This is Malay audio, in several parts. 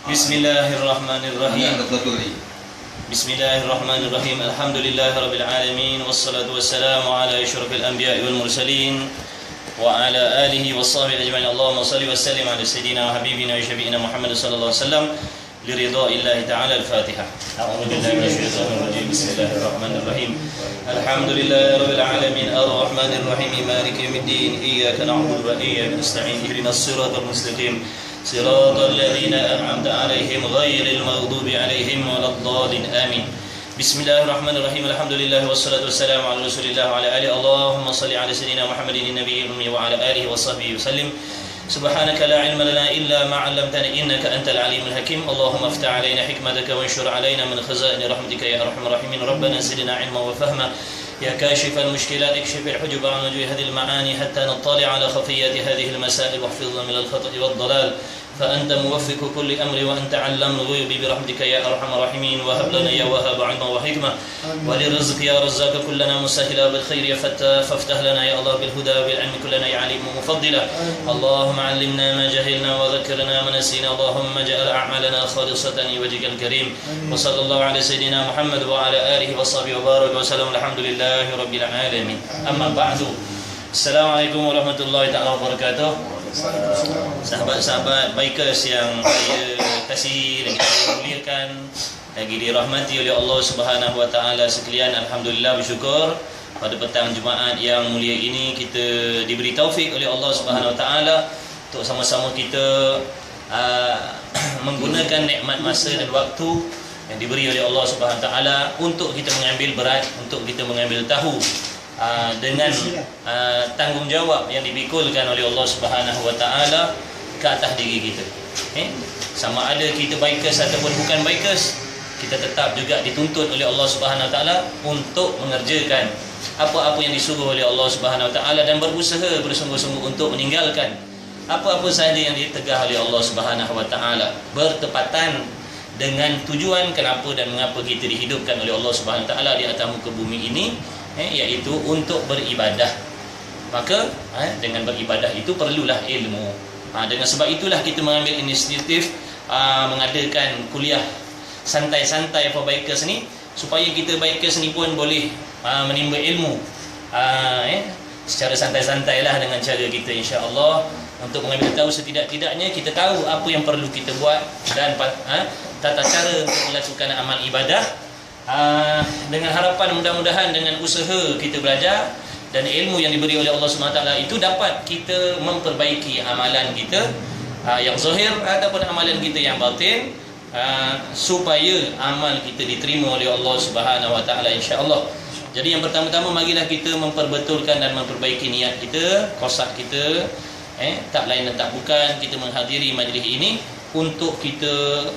Bismillahirrahmanirrahim. Bismillahirrahmanirrahim. Alhamdulillahirabbil alamin wassalatu wassalamu ala asyrafil anbiya'i wal mursalin wa ala alihi washabbihi ajma'in. Allahumma shalli wa sallim ala sayidina wa habibina wa syafi'ina Muhammad sallallahu alaihi wasallam liridha'illahi ta'ala. Al-Fatihah. A'udzu billahi minasyaitonir rajim. Bismillahirrahmanirrahim. Alhamdulillahirabbil alamin arrahmanir rahim maliki yaumiddin iyyaka na'budu wa iyyaka nasta'in ihdinas siratal mustaqim siratal ladzina an'amta 'alaihim ghairil maghdubi 'alaihim waladdallin amin. Bismillahirrahmanirrahim. Alhamdulillah wassalatu wassalamu ala Rasulillah wa ala alihi. Allahumma shalli ala sayidina Muhammadin nabiyil ummi wa ala alihi washabbihi wasallim. Subhanaka la ilma lana illa ma 'allamtana innaka antal alimul hakim. Allahumma iftah 'alaina hikmataka wanshur 'alaina min khazaini rahmatika ya arhamar rahimin. Rabbana zidna 'ilman wa fahma. يا كاشف المشكلات اكشف الحجب عن وجوه هذه المعاني حتى نطلع على خفيات هذه المسائل واحفظنا من الخطأ والضلال فأنت موفق كل أمر وأنت علام الغيوب برحمتك يا أرحم الراحمين. وهب لنا يا وهاب علما وحكمة وللرزق يا رزاق كلنا مسهلا بالخير يا فتاح فافتح لنا يا الله بالهدى بالعلم كلنا يا عليم مفضلا. اللهم علمنا ما جهلنا وذكرنا ما نسينا. اللهم اجعل أعمالنا خالصة لوجهك الكريم. وصلى الله على سيدنا محمد وعلى آله وصحبه وبارك وسلم. الحمد لله Rabbil alamin. Amma ba'du. Assalamualaikum warahmatullahi taala wabarakatuh. Sahabat-sahabat bikers yang saya kasih dan kita muliakan, lagi dirahmati oleh Allah Subhanahu wa taala sekalian. Alhamdulillah, bersyukur pada petang Jumaat yang mulia ini kita diberi taufik oleh Allah Subhanahu wa taala untuk sama-sama kita menggunakan nikmat masa dan waktu yang diberi oleh Allah Subhanahu Wa Taala untuk kita mengambil berat, untuk kita mengambil tahu dengan tanggungjawab yang dipikulkan oleh Allah Subhanahu Wa Taala ke atas diri kita. Sama ada kita bikers ataupun bukan bikers, kita tetap juga dituntut oleh Allah Subhanahu Wa Taala untuk mengerjakan apa-apa yang disuruh oleh Allah Subhanahu Wa Taala dan berusaha bersungguh-sungguh untuk meninggalkan apa-apa sahaja yang ditegah oleh Allah Subhanahu Wa Taala bertepatan dengan tujuan kenapa dan mengapa kita dihidupkan oleh Allah Subhanahu Wa Taala di atas muka bumi ini, iaitu untuk beribadah. Maka dengan beribadah itu perlulah ilmu. Dengan sebab itulah kita mengambil inisiatif mengadakan kuliah santai-santai for bikers ni, supaya kita bikers ni pun boleh menimba ilmu secara santai-santailah dengan cara kita, insya-Allah, untuk mengambil tahu setidak-tidaknya kita tahu apa yang perlu kita buat dan tata cara untuk melakukan amal ibadah, dengan harapan mudah-mudahan dengan usaha kita belajar dan ilmu yang diberi oleh Allah SWT itu dapat kita memperbaiki amalan kita yang zahir ataupun amalan kita yang batin, supaya amal kita diterima oleh Allah SWT, insya-Allah. Jadi yang pertama-tama, marilah kita memperbetulkan dan memperbaiki niat kita, qasad kita, tak lain dan tak bukan kita menghadiri majlis ini untuk kita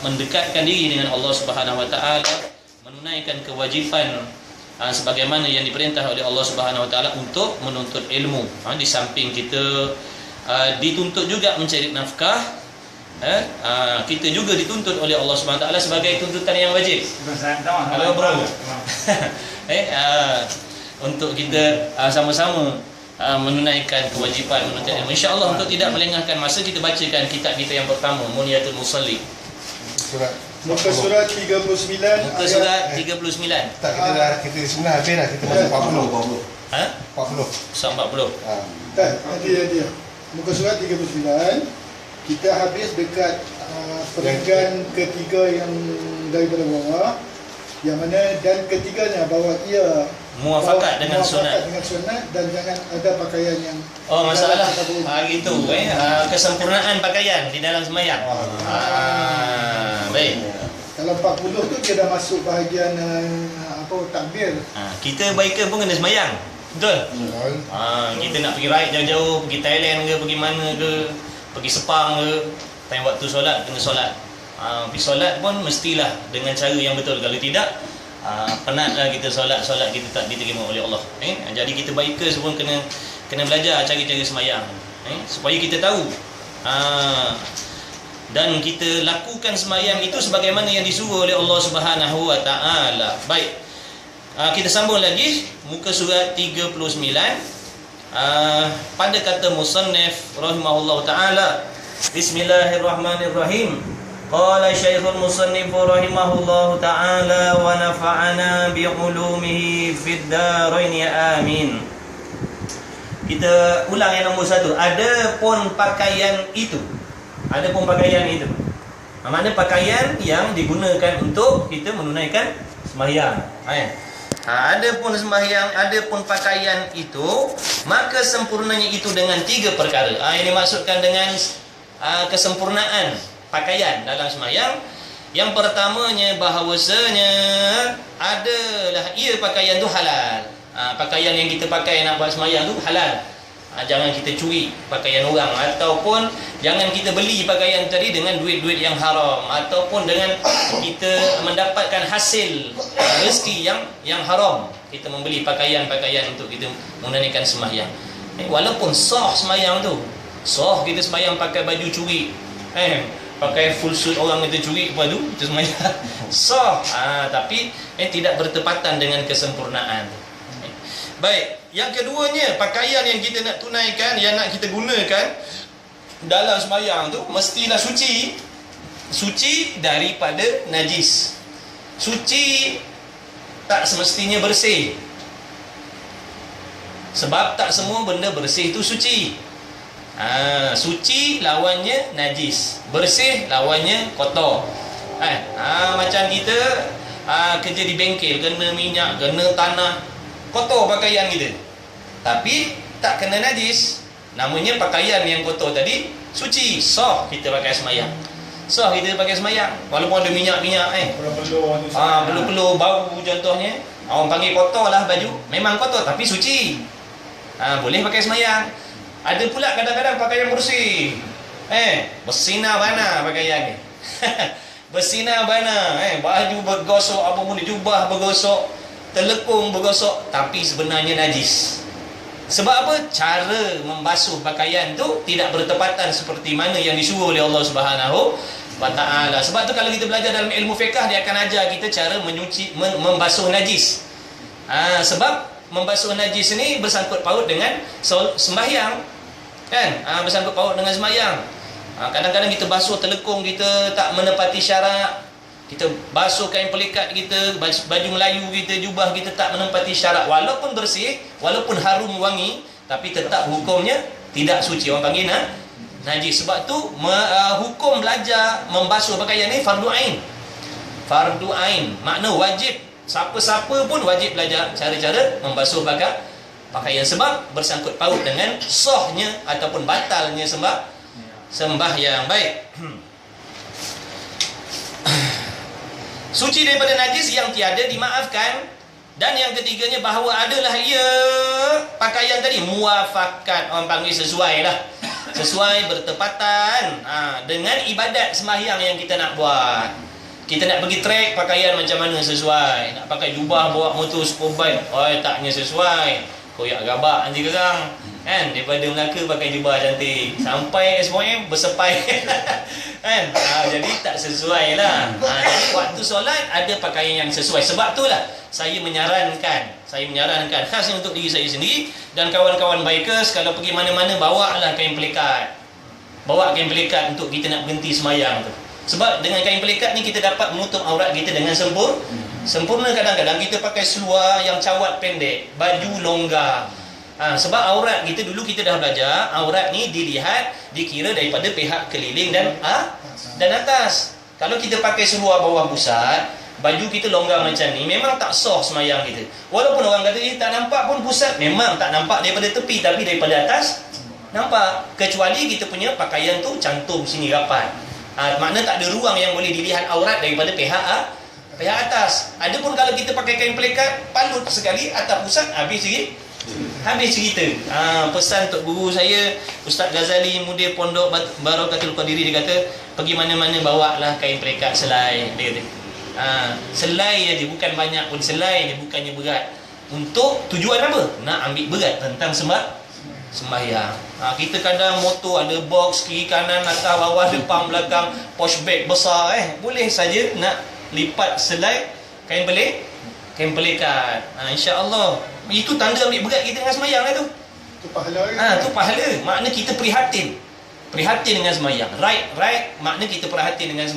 mendekatkan diri dengan Allah Subhanahu Wa Taala, menunaikan kewajipan sebagaimana yang diperintah oleh Allah Subhanahu Wa Taala untuk menuntut ilmu. Di samping kita dituntut juga mencari nafkah, kita juga dituntut oleh Allah Subhanahu Wa Taala sebagai tuntutan yang wajib. Halo bro. Untuk kita sama-sama menunaikan kewajipan menuntut ilmu. InsyaAllah, untuk tidak melengahkan masa, kita bacakan kitab kita yang pertama, Muniyatul Musalli. Muka surat 39. Muka surat 39. Tak, kita sebenarnya habis dah. Kita masuk 40. 40. Surat 40. Tak, nanti. Muka surat 39. Kita habis dekat perenggan ketiga yang daripada bawah, yang mana dan ketiganya bahawa ia muafakat dengan sunat dan jangan ada pakaian yang masalah gitu kesempurnaan pakaian di dalam sembahyang. Baik. Kalau 40 tu dia dah masuk bahagian takbir. Kita biker pun kena sembahyang. Betul? Kita nak pergi ride jauh-jauh, pergi Thailand ke, pergi mana ke, pergi Sepang ke, time waktu solat kena solat. Pergi solat pun mestilah dengan cara yang betul. Kalau tidak, penatlah kita solat kita tak diterima oleh Allah. Jadi kita bikers pun kena belajar cara-cara sembahyang, supaya kita tahu dan kita lakukan sembahyang itu sebagaimana yang disuruh oleh Allah Subhanahu Wa Taala. Baik, kita sambung lagi muka surat 39. Pada kata musannif rahimahullah taala, bismillahirrahmanirrahim. Qala Syekhul Musannif rahimahullahu taala wa nafa'ana bi ulumihi fid dharain amin. Kita ulang yang nombor 1. Adapun pakaian itu. Adapun pakaian itu. Maknanya pakaian yang digunakan untuk kita menunaikan sembahyang. Adapun sembahyang, adapun pakaian itu, maka sempurnanya itu dengan 3 perkara. Ini maksudkan dengan kesempurnaan pakaian dalam sembahyang. Yang pertamanya bahawasanya adalah ia pakaian tu halal. Pakaian yang kita pakai nak buat sembahyang tu halal. Jangan kita curi pakaian orang, ataupun jangan kita beli pakaian tadi dengan duit-duit yang haram, ataupun dengan kita mendapatkan hasil rezeki yang haram, kita membeli pakaian-pakaian untuk kita menunaikan sembahyang. Walaupun sah sembahyang tu, sah kita sembahyang pakai baju curi, pakai full suit orang kita curi, apa tu kita sembahyang sah, tapi tidak bertepatan dengan kesempurnaan. Baik, yang keduanya, pakaian yang kita nak tunaikan, yang nak kita gunakan dalam sembahyang tu mestilah suci. Suci daripada najis. Suci tak semestinya bersih. Sebab tak semua benda bersih itu suci. Suci lawannya najis, bersih lawannya kotor. Macam kita kerja di bengkel, kena minyak, kena tanah, kotor pakaian kita, tapi tak kena najis, namanya pakaian yang kotor tadi suci, sah kita pakai sembahyang. Sah kita pakai sembahyang walaupun ada minyak-minyak, peluh-peluh bau contohnya, orang panggil kotor lah baju, memang kotor tapi suci, boleh pakai sembahyang. Ada pula kadang-kadang pakaian bersih, bersinar bana pakaian ni bersinar bana, baju bergosok, apa pun jubah bergosok, telekung bergosok, tapi sebenarnya najis. Sebab apa? Cara membasuh pakaian tu tidak bertepatan seperti mana yang disuruh oleh Allah Subhanahu wa taala. Sebab tu kalau kita belajar dalam ilmu fiqh, dia akan ajar kita cara membasuh najis. Sebab membasuh najis ni bersangkut paut dengan sembahyang, kan? Bersangkut paut dengan sembahyang. Kadang-kadang kita basuh telekung kita tak menepati syarat, kita basuh kain pelikat kita, baju Melayu kita, jubah kita tak menempati syarat, walaupun bersih, walaupun harum wangi, tapi tetap hukumnya tidak suci, orang panggil najis. Sebab tu hukum belajar membasuh pakaian ni fardu ain. Fardu ain makna wajib, siapa-siapa pun wajib belajar cara-cara membasuh pakaian, sebab bersangkut paut dengan sahnya ataupun batalnya sembahyang. Baik. Suci daripada najis yang tiada dimaafkan. Dan yang ketiganya bahawa adalah ia pakaian tadi muafakat, orang panggil sesuai lah, sesuai bertepatan dengan ibadat sembahyang yang kita nak buat. Kita nak pergi trek, pakaian macam mana sesuai. Nak pakai jubah bawa motor superbike, taknya sesuai, koyak gabak nanti kerang, kan? Daripada Melaka pakai jubah cantik, sampai SPM bersepai kan? Jadi tak sesuai lah. Jadi waktu solat ada pakaian yang sesuai. Sebab itulah saya menyarankan khasnya untuk diri saya sendiri dan kawan-kawan bikers, kalau pergi mana-mana bawalah kain pelikat. Bawa kain pelikat untuk kita nak berhenti semayang tu. Sebab dengan kain pelikat ni kita dapat menutup aurat kita dengan sempurna. Kadang-kadang kita pakai seluar yang cawat pendek, baju longgar. Sebab aurat kita dulu kita dah belajar, aurat ni dikira daripada pihak keliling dan atas. Kalau kita pakai seluar bawah pusat, baju kita longgar macam ni, memang tak sah semayang kita. Walaupun orang kata tak nampak pun pusat, memang tak nampak daripada tepi, tapi daripada atas nampak. Kecuali kita punya pakaian tu cantum sini rapat, makna tak ada ruang yang boleh dilihat aurat daripada pihak atas. Adapun kalau kita pakai kain pelikat palut sekali atas pusat, habis cerita. Pesan untuk guru saya, Ustaz Ghazali, mudir Pondok Barakatul Qadiri, dia kata pergi mana-mana bawalah kain pelikat selai, dia kata. Selai aja, bukan banyak pun, selai je, bukannya berat. Untuk tujuan apa? Nak ambil berat tentang sembahyang. Kita kadang motor ada box kiri kanan atas bawah depan belakang, posh bag besar, boleh saja nak lipat selai kain pelikat. InsyaAllah itu tanda ambil berat kita dengan sembahyang lah tu. Itu pahala. Tu pahala. Makna kita prihatin dengan sembahyang. Right makna kita perhatian dengan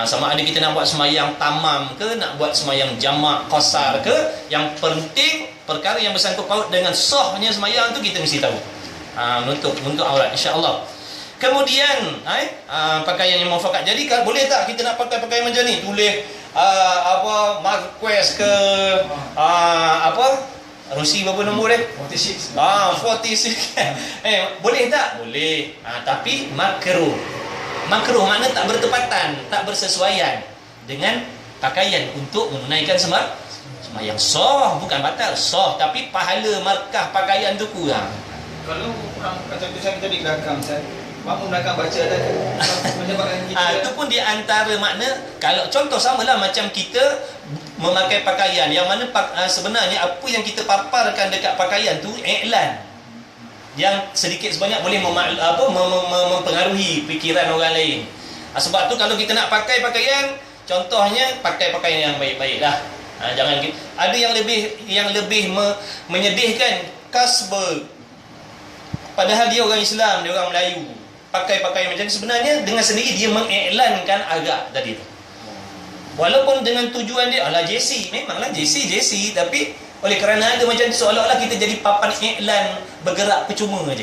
Sama ada kita nak buat semayang tamam ke, nak buat semayang jamak qasar ke, yang penting perkara yang bersangkut paut dengan sahnya semayang tu kita mesti tahu. Menutup aurat, insya-Allah. Kemudian pakaian yang muafakat. Jadi boleh tak kita nak pakai pakaian macam ni? Tulis Marquez ke Rusi berapa nombor dia? 46. 46. Boleh tak? Boleh. Tapi makruh. Makruh makna tak bertepatan, tak bersesuaian dengan pakaian untuk menunaikan sembahyang. Sah, bukan batal, sah, tapi pahala markah pakaian tu kurang. Kalau orang kata macam tadi belakang Ustaz, makmum belakang baca dah ke? Menyebabkan kita Itu pun di antara makna, kalau contoh samalah macam kita memakai pakaian yang mana sebenarnya apa yang kita paparkan dekat pakaian tu iklan yang sedikit sebanyak boleh mempengaruhi fikiran orang lain. Sebab tu kalau kita nak pakai pakaian, contohnya pakai pakaian yang baik-baik lah. Jangan ada yang lebih menyedihkan kasbah. Padahal dia orang Islam, dia orang Melayu, pakai pakaian macam ni, sebenarnya dengan sendiri dia mengiklankan agak tadi tu. Walaupun dengan tujuan dia JC, memanglah JC, tapi oleh kerana ada macam tu, seolah-olah kita jadi papan iklan bergerak percuma aja.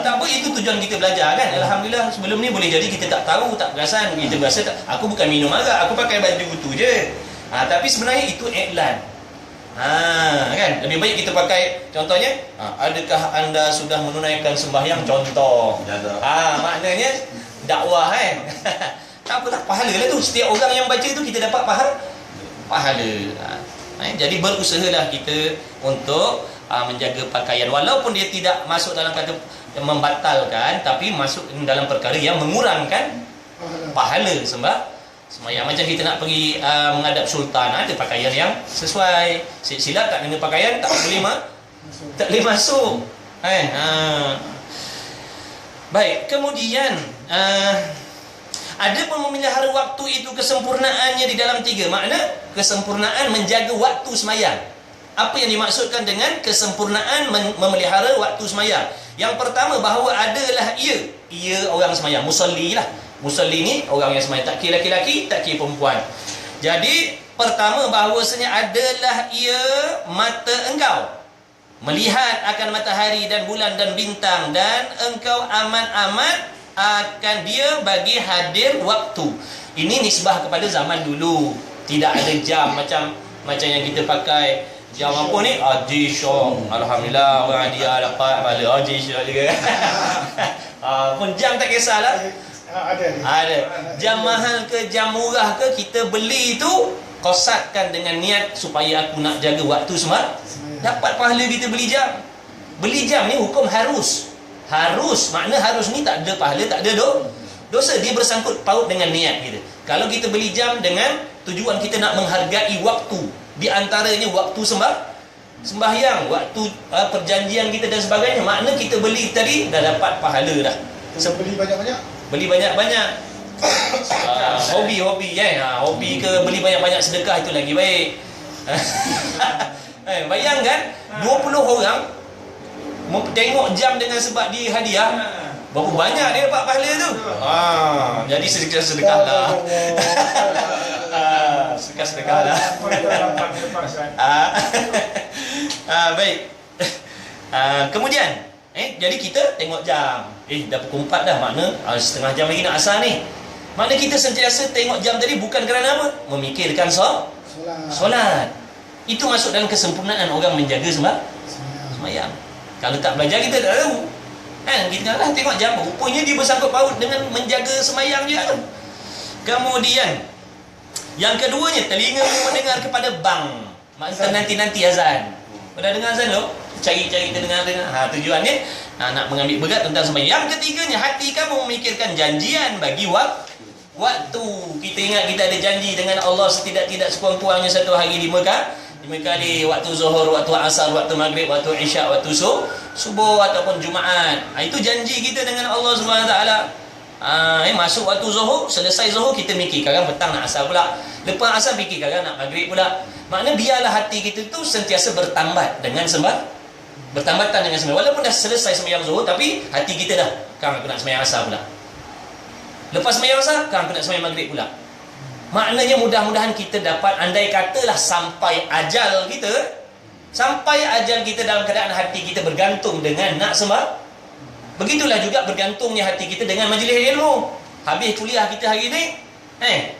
Tak apa, itu tujuan kita belajar kan. Alhamdulillah sebelum ni boleh jadi kita tak tahu, tak perasan. Kita berasa aku bukan minum arak, aku pakai baju tu je. Tapi sebenarnya itu iklan. Kan lebih baik kita pakai contohnya, adakah anda sudah menunaikan sembahyang, contoh. Maknanya dakwah kan. Tak apalah, pahala lah tu. Setiap orang yang baca tu kita dapat pahala. Jadi berusahalah kita untuk menjaga pakaian, walaupun dia tidak masuk dalam kata membatalkan, tapi masuk dalam perkara yang mengurangkan pahala sembahyang. Macam kita nak pergi menghadap sultan, ada pakaian yang sesuai. Silap tak kena pakaian, tak boleh masuk. Baik, kemudian ada pun memelihara waktu itu kesempurnaannya di dalam 3. Makna kesempurnaan menjaga waktu semayang. Apa yang dimaksudkan dengan kesempurnaan memelihara waktu semayang? Yang pertama, bahawa adalah ia orang semayang, musalli lah. Musalli ni orang yang semayang, tak kira laki-laki, tak kira perempuan. Jadi pertama, bahawasanya adalah ia mata engkau melihat akan matahari dan bulan dan bintang, dan engkau amat-amat akan dia bagi hadir waktu. Ini nisbah kepada zaman dulu. Tidak ada jam macam yang kita pakai. Jam apa ni? G-Shock. Alhamdulillah orang dia dapat pada G-Shock juga. Pun jam tak kisahlah. Ada. Jam mahal ke jam murah ke, kita beli tu kosatkan dengan niat supaya aku nak jaga waktu semua. Dapat pahala kita beli jam. Beli jam ni hukum harus. Makna harus ni tak ada pahala, tak ada dosa. Dia bersangkut paut dengan niat kita. Kalau kita beli jam dengan tujuan kita nak menghargai waktu, di antaranya waktu sembahyang, waktu perjanjian kita dan sebagainya, makna kita beli tadi dah dapat pahala dah. Beli banyak-banyak. Hobi hobi ke beli banyak-banyak sedekah, itu lagi baik. Bayangkan 20 orang tengok jam dengan sebab dia hadiah, berapa banyak dia dapat pahala tu. Jadi sedekah lah. Sedekah lah. Baik. Kemudian jadi kita tengok jam, dah pukul 4 dah, makna setengah jam lagi nak asar ni. Makna kita sentiasa tengok jam tadi bukan kerana apa? Memikirkan solat. Itu masuk dalam kesempurnaan orang menjaga sembahyang. Kalau tak belajar kita tak tahu. Kita dah tengok jam, rupanya dia bersangkut paut dengan menjaga sembahyang je. Kemudian yang keduanya, telinga mendengar kepada bang. Maksudnya nanti azan. Pada dengar azan lo, cari kita dengar. Tujuannya nak mengambil berat tentang sembahyang. Yang ketiganya, hati kamu memikirkan janjian bagi waktu. Kita ingat kita ada janji dengan Allah setidak-tidak sekurang-kurangnya satu hari 5 kali, waktu zuhur, waktu asar, waktu maghrib, waktu isyak, waktu subuh ataupun Jumaat. Itu janji kita dengan Allah Subhanahu Wa Taala. Masuk waktu zuhur, selesai zuhur kita mikir kadang petang nak asar pula, lepas asar fikir kadang nak maghrib pula. Makna biarlah hati kita tu sentiasa bertambatan dengan sembahyang. Walaupun dah selesai sembahyang zuhur, tapi hati kita dah, aku nak sembahyang asar pula. Lepas sembahyang asar, kena sembahyang maghrib pula. Maknanya mudah-mudahan kita dapat, andai katalah sampai ajal kita, dalam keadaan hati kita bergantung dengan nak sembah. Begitulah juga bergantungnya hati kita dengan majlis ilmu. Habis kuliah kita hari ni,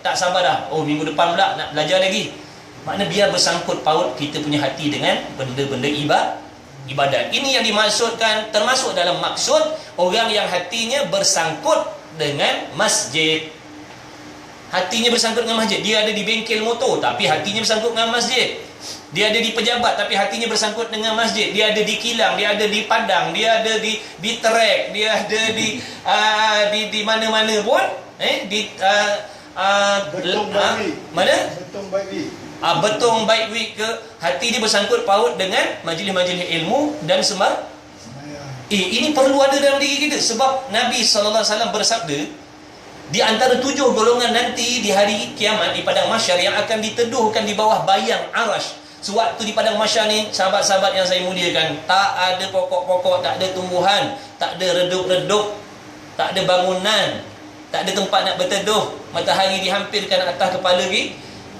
tak sabar dah. Oh, minggu depan pula nak belajar lagi. Makna biar bersangkut paut kita punya hati dengan benda-benda ibadat. Ini yang dimaksudkan, termasuk dalam maksud orang yang hatinya bersangkut dengan masjid. Hatinya bersangkut dengan masjid. Dia ada di bengkel motor tapi hatinya bersangkut dengan masjid. Dia ada di pejabat tapi hatinya bersangkut dengan masjid. Dia ada di kilang, dia ada di padang, dia ada di trek, dia ada di mana-mana pun, Betong baik. mana? Betong baik. Betong baik week ke, hati dia bersangkut paut dengan majlis-majlis ilmu dan Semayang. ini perlu ada dalam diri kita. Sebab Nabi SAW bersabda, di antara 7 golongan nanti di hari kiamat di padang mahsyar yang akan diteduhkan di bawah bayang arash. Sewaktu di padang mahsyar ni, sahabat-sahabat yang saya muliakan, tak ada pokok-pokok, tak ada tumbuhan, tak ada redup-redup, tak ada bangunan, tak ada tempat nak berteduh, matahari dihampirkan atas kepala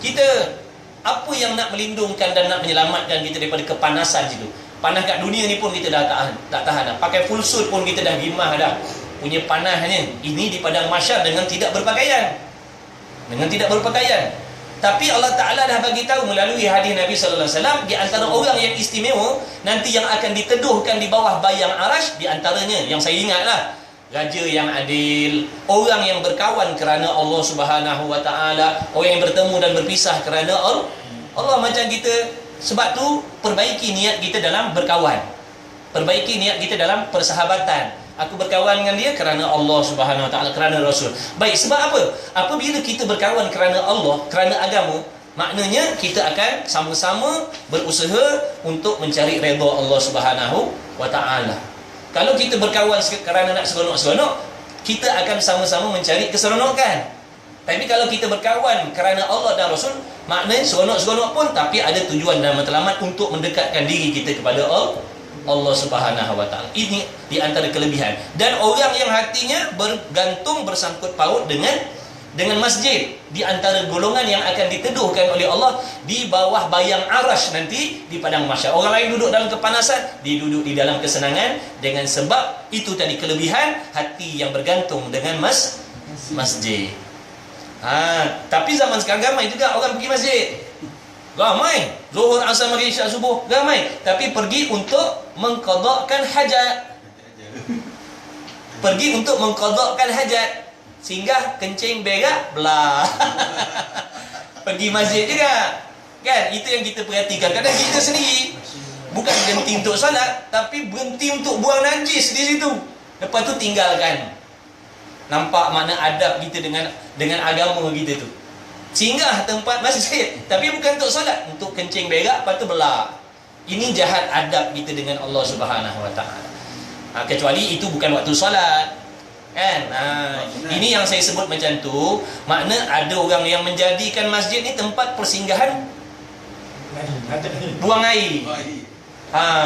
kita. Apa yang nak melindungkan dan nak menyelamatkan kita daripada kepanasan situ? Panas kat dunia ni pun kita dah tak tahan dah. Pakai full suit pun kita dah gimah dah. Punya panasnya. Ini di padang mahsyar dengan tidak berpakaian. Tapi Allah Ta'ala dah bagi tahu melalui hadis Nabi sallallahu alaihi wasallam, di antara orang yang istimewa nanti yang akan diteduhkan di bawah bayang arash, di antaranya yang saya ingatlah, raja yang adil, orang yang berkawan kerana Allah Subhanahu wa taala, orang yang bertemu dan berpisah kerana Allah. Macam kita, sebab tu perbaiki niat kita dalam berkawan. Perbaiki niat kita dalam persahabatan. Aku berkawan dengan dia kerana Allah Subhanahu wa taala, kerana Rasul. Baik, sebab apa? Apabila kita berkawan kerana Allah, kerana agama, maknanya kita akan sama-sama berusaha untuk mencari redha Allah Subhanahu wa taala. Kalau kita berkawan kerana nak seronok-seronok, kita akan sama-sama mencari keseronokan. Tapi kalau kita berkawan kerana Allah dan Rasul, maknanya seronok-seronok pun tapi ada tujuan dan matlamat untuk mendekatkan diri kita kepada Allah Subhanahu wa taala. Ini di antara kelebihan. Dan orang yang hatinya bergantung bersangkut paut dengan masjid, di antara golongan yang akan diteduhkan oleh Allah di bawah bayang arash nanti di padang mahsyar. Orang lain duduk dalam kepanasan, dia duduk di dalam kesenangan, dengan sebab itu tadi kelebihan hati yang bergantung dengan masjid. Tapi zaman sekarang ramai juga orang pergi masjid. Ramai. Zuhur, asar, maghrib, isyak, subuh, ramai. Tapi pergi untuk mengqadakkan hajat. Pergi untuk mengqadakkan hajat. Singgah, kencing, berak, belah. Pergi masjid juga. Kan? Itu yang kita perhatikan. Kadang kita sendiri bukan berhenti untuk solat, tapi berhenti untuk buang najis di situ. Lepas tu tinggalkan. Nampak makna adab kita dengan agama kita tu. Singgah tempat masjid, tapi bukan untuk solat, untuk kencing, berak, lepas tu belah. Ini jahat adab kita dengan Allah Subhanahu wa taala. Kecuali itu bukan waktu solat. Kan? Ini yang saya sebut macam tu. Makna ada orang yang menjadikan masjid ni tempat persinggahan buang air.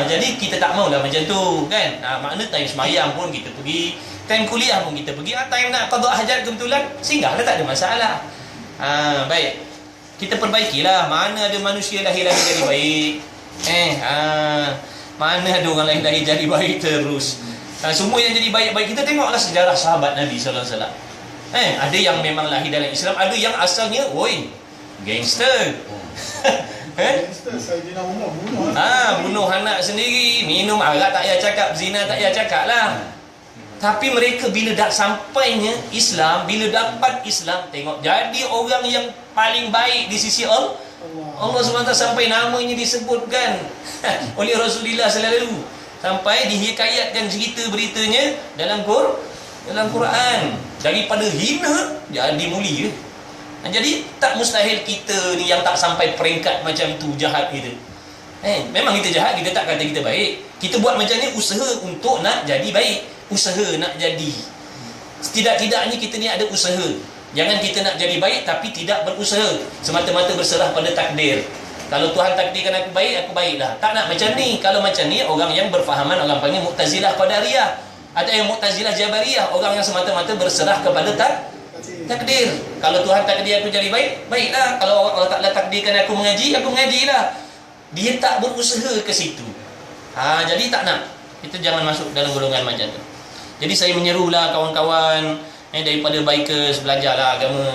Jadi kita tak maulah macam tu, kan? Makna time semayang pun kita pergi, time kuliah pun kita pergi, time nak qada hajat kebetulan singgahlah, tak ada masalah. Baik. Kita perbaikilah. Mana ada manusia lahir-lahir jadi baik. Mana ada orang lahir-lahir jadi baik terus. Semua yang jadi baik-baik, kita tengoklah sejarah sahabat Nabi sallallahu alaihi wasallam. Ada yang memang lahir dalam Islam, ada yang asalnya gangster. Gangster Saidina Umar bunuh. Bunuh anak sendiri, minum arak tak payah cakap, zina tak payah cakap lah. Tapi mereka bila dah sampainya Islam, bila dapat Islam, tengok jadi orang yang paling baik di sisi Allah. Allah SWT sampai namanya disebutkan oleh Rasulullah selalu, sampai dihikayatkan cerita beritanya dalam Quran. Daripada hina jadi mulia. Jadi tak mustahil kita ni yang tak sampai peringkat macam tu jahat kita. Memang kita jahat, kita tak kata kita baik. Kita buat macam ni usaha untuk nak jadi baik, usaha nak jadi. Setidak-tidaknya kita ni ada usaha. Jangan kita nak jadi baik tapi tidak berusaha, semata-mata berserah pada takdir. Kalau Tuhan takdirkan aku baiklah. Tak nak macam ni. Kalau macam ni, orang yang berfahaman, orang panggil Mu'tazilah Qadariyah. Ada yang Mu'tazilah Jabariyah, orang yang semata-mata berserah kepada Takdir. Kalau Tuhan takdir aku jadi baik, baiklah. Kalau Allah Ta'ala takdirkan aku mengajilah. Dia tak berusaha ke situ. Jadi tak nak. Kita jangan masuk dalam golongan macam tu. Jadi saya menyerulah kawan-kawan daripada bikers, belajarlah agama.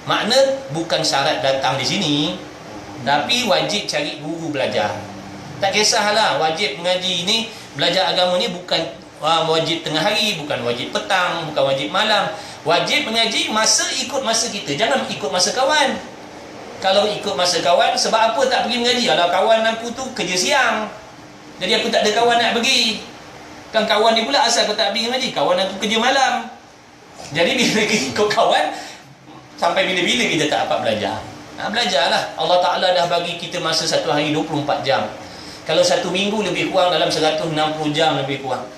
Makna bukan syarat datang di sini, tapi wajib cari guru belajar. Tak kisahlah wajib mengaji ni, belajar agama ni bukan wajib tengah hari, bukan wajib petang, bukan wajib malam. Wajib mengaji ikut masa kita, jangan ikut masa kawan. Kalau ikut masa kawan, sebab apa tak pergi mengaji? Kalau kawan aku tu kerja siang, jadi aku tak ada kawan nak pergi. Kan kawan ni pula asal aku tak pergi mengaji, kawan aku kerja malam. Jadi bila ikut kawan, sampai bila-bila kita tak dapat belajar. Belajarlah. Allah Ta'ala dah bagi kita masa satu hari 24 jam. Kalau satu minggu lebih kurang dalam 160 jam lebih kurang,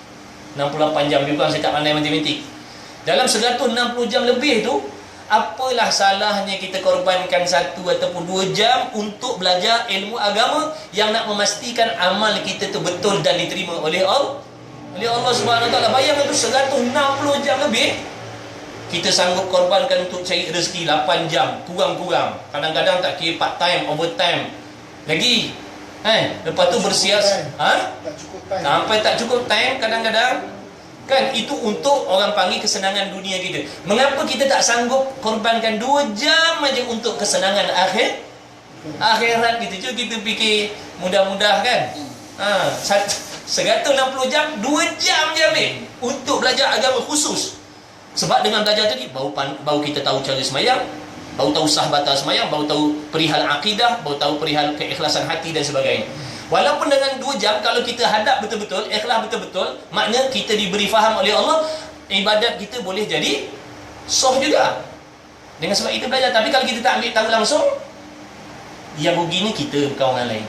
68 jam lebih kurang, saya tak pandai matematik. Dalam 160 jam lebih tu, apalah salahnya kita korbankan 1 ataupun 2 jam untuk belajar ilmu agama yang nak memastikan amal kita tu betul dan diterima oleh Allah Subhanahu Wa Taala. Bayangkan tu 160 jam lebih kita sanggup korbankan untuk cari rezeki 8 jam kurang-kurang. Kadang-kadang tak kira part time, overtime lagi. Lepas tu bersias Tak cukup time. sampai tak cukup time kadang-kadang. Kan itu untuk orang panggil kesenangan dunia kita. Mengapa kita tak sanggup korbankan 2 jam aja untuk kesenangan akhirat kita? Cuba kita fikir mudah-mudah kan. 160 jam, 2 jam je ambil untuk belajar agama khusus. Sebab dengan belajar tadi baru kita tahu cara semayang, baru tahu sah batal semayang, baru tahu perihal akidah, baru tahu perihal keikhlasan hati dan sebagainya. Walaupun dengan 2 jam, kalau kita hadap betul-betul, ikhlas betul-betul, makna kita diberi faham oleh Allah, ibadat kita boleh jadi sah juga. Dengan sebab itu belajar. Tapi kalau kita tak ambil tahu langsung, yang rugi ni kita, bukan orang lain.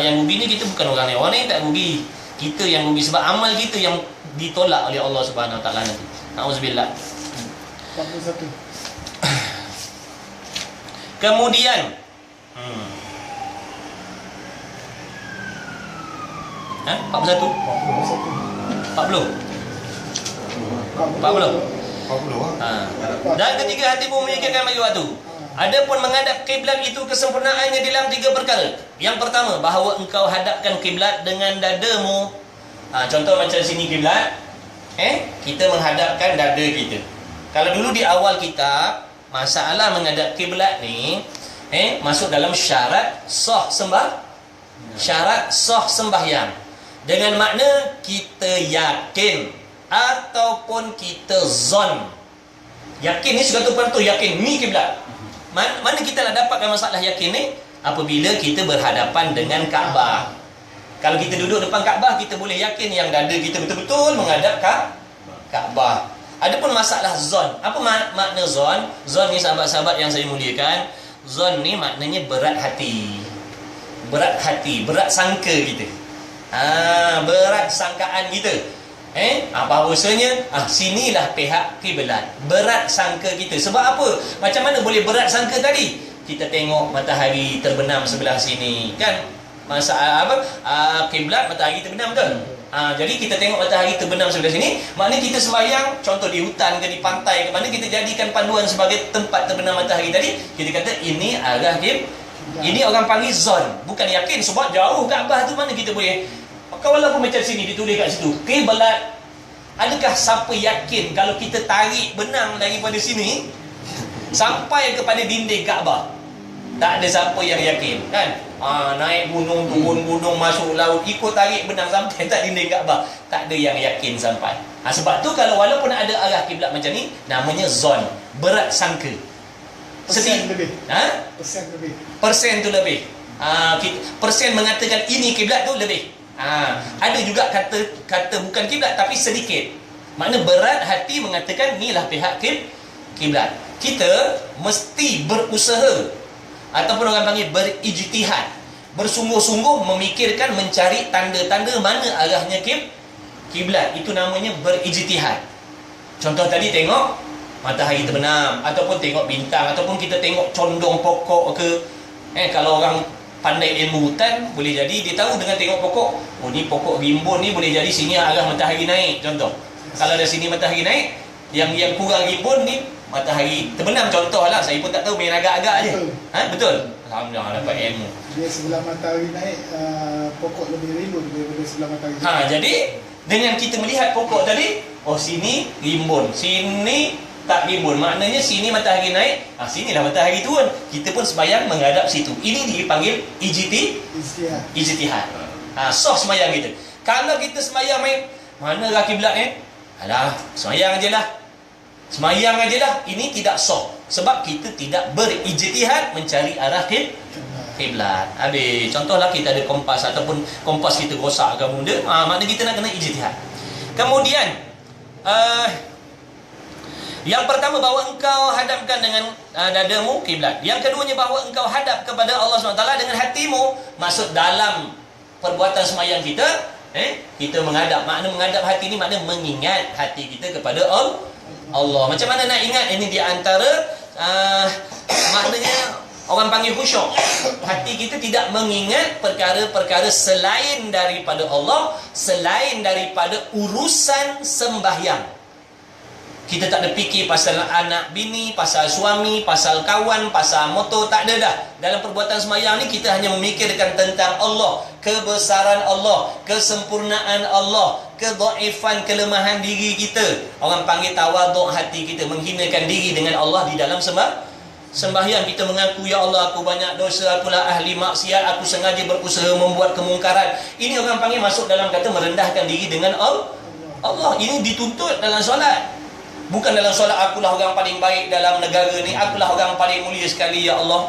Yang rugi ni kita, bukan orang lain. Orang lain tak rugi, kita yang rugi. Sebab amal kita yang ditolak oleh Allah Subhanahu Wa Taala nanti. Auzubillah. 41. Kemudian 41 40 Dan ketiga, hati pun memikirkan bagi waktu. Adapun menghadap kiblat itu kesempurnaannya dalam 3 perkara. Yang pertama, bahawa engkau hadapkan kiblat dengan dadamu. Contoh macam sini kiblat, kita menghadapkan dada kita. Kalau dulu di awal kitab, masalah menghadap kiblat ni masuk dalam syarat sah sembahyang. Dengan makna kita yakin ataupun kita zon. Yakin ni 100% yakin ni kiblat. Mana kita nak dapatkan masalah yakin ni? Apabila kita berhadapan dengan Kaabah. Kalau kita duduk depan Kaabah, kita boleh yakin yang dada kita betul-betul menghadap Kaabah. Adapun masalah zon, apa makna zon? Zon ni sahabat-sahabat yang saya muliakan, zon ni maknanya berat hati. Berat sangka kita. Berat sangkaan kita. Bahawasanya sinilah pihak kiblat. Berat sangka kita. Sebab apa? Macam mana boleh berat sangka tadi? Kita tengok matahari terbenam sebelah sini, kan? Kiblat matahari terbenam ke? Jadi kita tengok matahari terbenam sebelah sini, maknanya kita sembahyang, contoh di hutan ke di pantai ke mana, kita jadikan panduan sebagai tempat terbenam matahari tadi. Kita kata ini arah kiblat. Ini orang panggil zon, bukan yakin. Sebab jauh Kaabah tu, mana kita boleh. Walaupun macam sini ditulis kat situ kiblat, adakah siapa yakin kalau kita tarik benang daripada sini sampai kepada dinding Kaabah? Tak ada siapa yang yakin, kan? Naik gunung, turun gunung, masuk laut, ikut tarik benang sampai tak dinding Kaabah. Tak ada yang yakin sampai. Sebab tu kalau walaupun ada arah kiblat macam ni, namanya zon, berat sangka. Persen lebih. Persen tu lebih. Persen mengatakan ini kiblat tu lebih. Ada juga kata bukan kiblat tapi sedikit. Makna berat hati mengatakan inilah pihak kiblat. Kita mesti berusaha, ataupun orang panggil berijtihad, bersungguh-sungguh memikirkan, mencari tanda-tanda mana arahnya kiblat. Itu namanya berijtihad. Contoh tadi tengok matahari terbenam, ataupun tengok bintang, ataupun kita tengok condong pokok ke. Kalau orang pandai ilmu hutan, boleh jadi dia tahu dengan tengok pokok, ni pokok rimbun ni boleh jadi sini arah matahari naik. Contoh, kalau dari sini matahari naik, Yang kurang rimbun ni matahari terbenam, contohlah, saya pun tak tahu, main agak-agak je. Betul. Alhamdulillah dapat ilmu. Dia sebelah matahari naik, pokok lebih rimbun daripada sebelah matahari. Jadi dengan kita melihat pokok tadi, oh sini rimbun, sini tak rimbun, maknanya sini matahari naik, sinilah matahari turun. Kita pun sembahyang menghadap situ. Ini dipanggil ijtihad. Sah sembahyang kita. Kalau kita sembahyang main, mana kiblat alah, sembahyang ajalah. Sembahyang ajalah, ini tidak sah. Sebab kita tidak berijtihad mencari arah kiblat. Habis, contohlah kita ada kompas ataupun kompas kita rosak ke benda, maknanya kita nak kena ijtihad. Kemudian yang pertama, bahawa engkau hadapkan dengan dadamu kiblat. Yang keduanya, bahawa engkau hadap kepada Allah SWT dengan hatimu. Maksud dalam perbuatan sembahyang kita, kita menghadap. Makna menghadap hati ni makna mengingat hati kita kepada Allah. Macam mana nak ingat? Ini di antara maknanya orang panggil khusyuk. Hati kita tidak mengingat perkara-perkara selain daripada Allah, selain daripada urusan sembahyang. Kita tak ada fikir pasal anak bini, pasal suami, pasal kawan, pasal motor, tak ada dah. Dalam perbuatan sembahyang ni kita hanya memikirkan tentang Allah, kebesaran Allah, kesempurnaan Allah, kedhaifan, kelemahan diri kita. Orang panggil tawaduk hati kita, menghinakan diri dengan Allah di dalam sembahyang. Kita mengaku, ya Allah, aku banyak dosa, akulah ahli maksiat, aku sengaja berusaha membuat kemungkaran. Ini orang panggil masuk dalam kata merendahkan diri dengan Allah. Ini dituntut dalam solat. Bukan dalam solat, akulah orang paling baik dalam negara ni, akulah orang paling mulia sekali, ya Allah.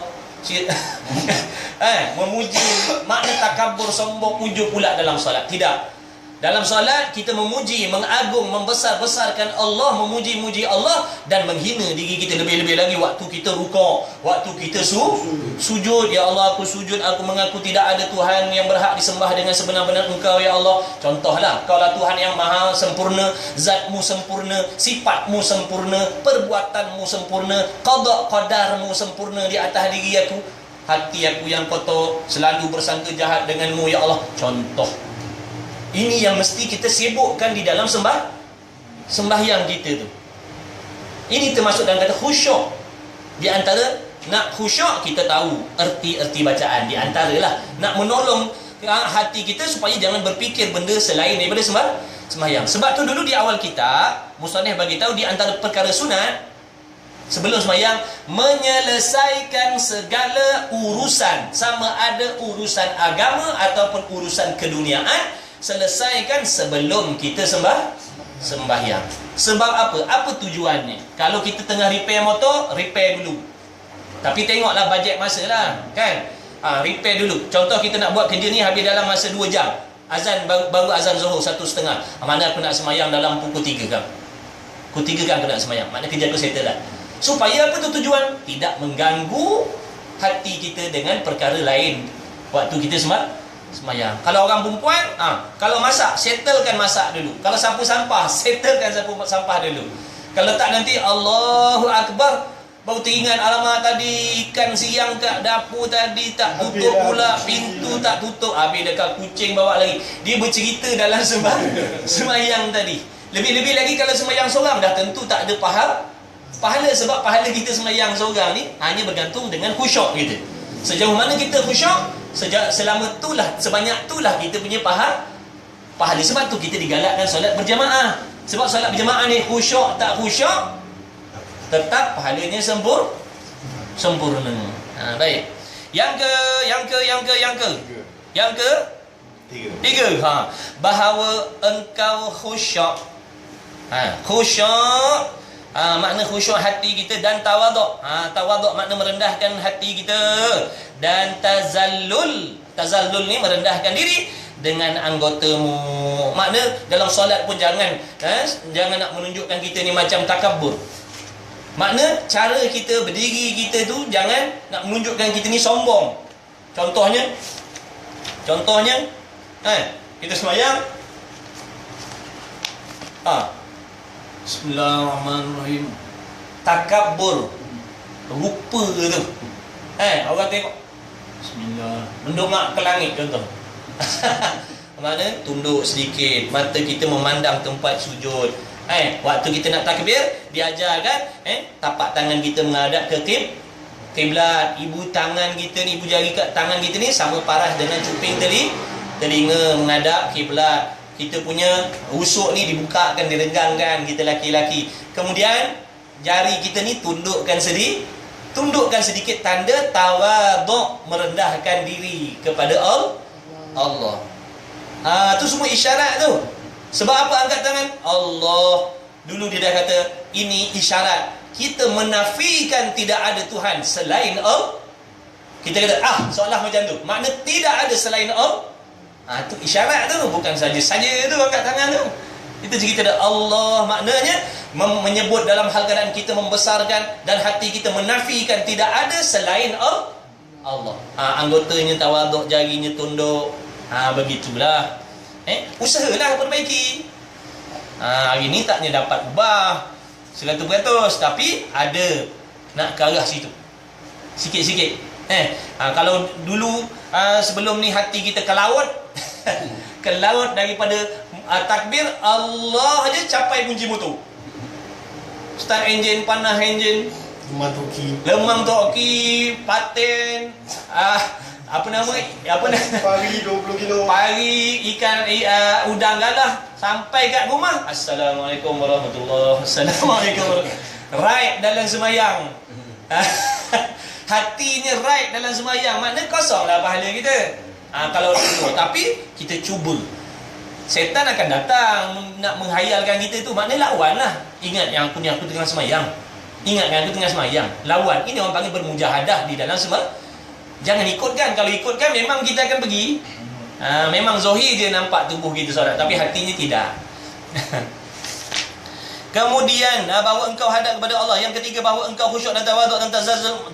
Memuji, makna takabur, sombong, ujub pula dalam solat. Tidak. Dalam solat kita memuji, mengagung, membesar-besarkan Allah, memuji-muji Allah dan menghina diri kita. Lebih-lebih lagi waktu kita rukuk, waktu kita sujud. Ya Allah, aku sujud, aku mengaku tidak ada Tuhan yang berhak disembah dengan sebenar-benar Engkau, ya Allah. Contohlah, Kaulah Tuhan yang maha sempurna, zatmu sempurna, sifatmu sempurna, perbuatanmu sempurna, qada qadarmu sempurna di atas diri aku. Hati aku yang kotor, selalu bersangka jahat denganmu, ya Allah. Contoh. Ini yang mesti kita sibukkan di dalam sembahyang kita tu. Ini termasuk dalam kata khusyuk. Di antara nak khusyuk, kita tahu erti-erti bacaan. Di antaralah nak menolong hati kita supaya jangan berfikir benda selain daripada sembahyang. Sebab tu dulu di awal kitab musannif bagi tahu di antara perkara sunat sebelum sembahyang, menyelesaikan segala urusan, sama ada urusan agama ataupun urusan keduniaan, selesaikan sebelum kita sembahyang. Sebab apa? Apa tujuannya? Kalau kita tengah repair motor, repair dulu. Tapi tengoklah bajet masa lah, kan? Repair dulu. Contoh kita nak buat kerja ni habis dalam masa 2 jam. Azan baru azan Zuhur 1:30. Mana aku nak sembahyang dalam pukul 3 kan? Pukul 3 kan aku nak sembahyang. Maknanya kerja aku settle lah. Supaya apa tu tujuan? Tidak mengganggu hati kita dengan perkara lain waktu kita sembahyang. Kalau orang perempuan, kalau masak, settlekan masak dulu. Kalau sapu sampah, settlekan sapu sampah dulu. Kalau tak nanti Allahu Akbar, baru teringat, alamak tadi ikan siang kat dapur tadi tak tutup pula, pintu tak tutup. Habis dekat kucing bawa lagi. Dia bercerita dalam sembahyang tadi. Lebih-lebih lagi kalau sembahyang seorang, dah tentu tak ada pahala. Sebab pahala kita sembahyang seorang ni hanya bergantung dengan khusyuk kita. Sejauh mana kita khusyuk, selama itulah, sebanyak itulah kita punya pahala. Sebab tu kita digalakkan solat berjamaah. Sebab solat berjamaah ni khusyuk tak khusyuk, tetap pahalanya sempurna. Baik. Yang ke tiga. Bahawa engkau khusyuk. Khusyuk makna khusyuk hati kita, dan tawaduk. Tawaduk makna merendahkan hati kita, dan tazallul ni merendahkan diri dengan anggotamu. Makna dalam solat pun jangan nak menunjukkan kita ni macam takabur. Makna cara kita berdiri kita tu jangan nak menunjukkan kita ni sombong. Contohnya kita sembahyang, Bismillahirrahmanirrahim, takabur, rupa tu. Orang tengok Bismillah, mendongak ke langit contoh. Mana tunduk sedikit, mata kita memandang tempat sujud. Waktu kita nak takbir, diajarkan tapak tangan kita menghadap ke kiblat. Ibu tangan kita ni, ibu jari kat tangan kita ni sama paras dengan cuping telinga menghadap kiblat. Kita punya rusuk ni dibukakan, direnggangkan, kita laki-laki. Kemudian jari kita ni tundukkan sedikit tanda tawaduk, merendahkan diri kepada Allah. Tu semua isyarat tu. Sebab apa angkat tangan? Allah. Dulu dia dah kata ini isyarat kita menafikan tidak ada Tuhan selain Allah. Kita kata seolah macam tu, makna tidak ada selain Allah. Tu isyarat tu, bukan saja tu angkat tangan tu. Itu cerita ada Allah, maknanya menyebut dalam hal keadaan kita membesarkan dan hati kita menafikan tidak ada selain Allah. Anggotanya tawaduk, jarinya tunduk. Begitulah. Usahalah perbaiki. Hari ni taknya dapat ubah 100%, tapi ada nak ke arah situ. Sikit-sikit. Kalau dulu sebelum ni hati kita kelawat kelawat daripada takbir Allah aja capai kunci motor. Start engine, panah engine, lemang toki, paten, Pari 20 kilo. pari ikan udang galah sampai kat rumah. Assalamualaikum warahmatullahi wabarakatuh. Right dalam semayang. Hatinya right dalam semayang, maknanya kosonglah pahala kita. Kalau dulu, tapi kita cuba. Setan akan datang nak menghayalkan kita tu, maknanya lawanlah. Ingat yang aku tengah semayang. Ingat yang aku tengah semayang. Lawan. Ini orang panggil bermujahadah di dalam semayang. Jangan ikutkan. Kalau ikutkan memang kita akan pergi. Memang zahir dia nampak tubuh kita solat, tapi hatinya tidak. Kemudian bahawa engkau hadap kepada Allah. Yang ketiga, bahawa engkau khusyuk dan tawaduk dan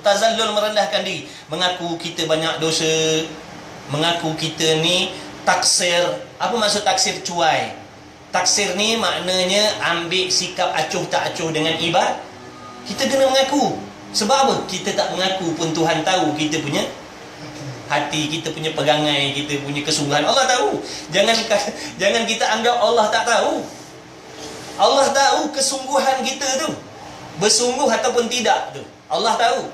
tazallul, merendahkan diri. Mengaku kita banyak dosa, mengaku kita ni taksir. Apa maksud taksir? Cuai. Taksir ni maknanya ambil sikap acuh tak acuh dengan ibadah. Kita kena mengaku. Sebab apa? Kita tak mengaku pun Tuhan tahu kita punya hati, kita punya pegangai, kita punya kesungguhan. Allah tahu. Jangan kita anggap Allah tak tahu. Allah tahu kesungguhan kita tu, bersungguh ataupun tidak tu. Allah tahu.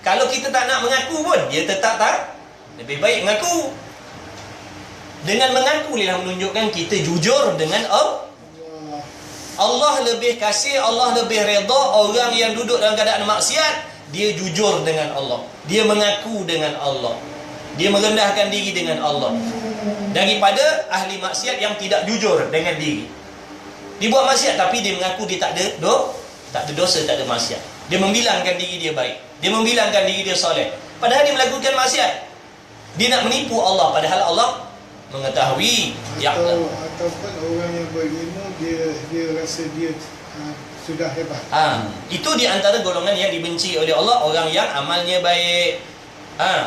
Kalau kita tak nak mengaku pun, dia tetap tak. Lebih baik mengaku. Dengan mengaku dia menunjukkan kita jujur dengan Allah. Allah lebih kasih, Allah lebih redha orang yang duduk dalam keadaan maksiat. Dia jujur dengan Allah, dia mengaku dengan Allah, dia merendahkan diri dengan Allah, daripada ahli maksiat yang tidak jujur dengan diri. Dia buat maksiat tapi dia mengaku dia tak ada dosa, tak ada maksiat. Dia membilangkan diri dia baik, dia membilangkan diri dia soleh, padahal dia melakukan maksiat. Dia nak menipu Allah, padahal Allah mengetahui. Ataupun orang yang berilmu, dia rasa dia sudah hebat. Itu di antara golongan yang dibenci oleh Allah. Orang yang amalnya baik,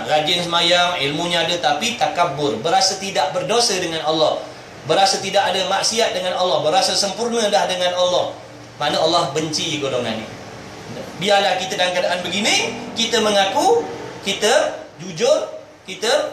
rajin semayang, ilmunya ada, tapi takabur, berasa tidak berdosa dengan Allah, berasa tidak ada maksiat dengan Allah, berasa sempurna dah dengan Allah. Mana Allah benci golongan ini. Biarlah kita dalam keadaan begini, kita mengaku kita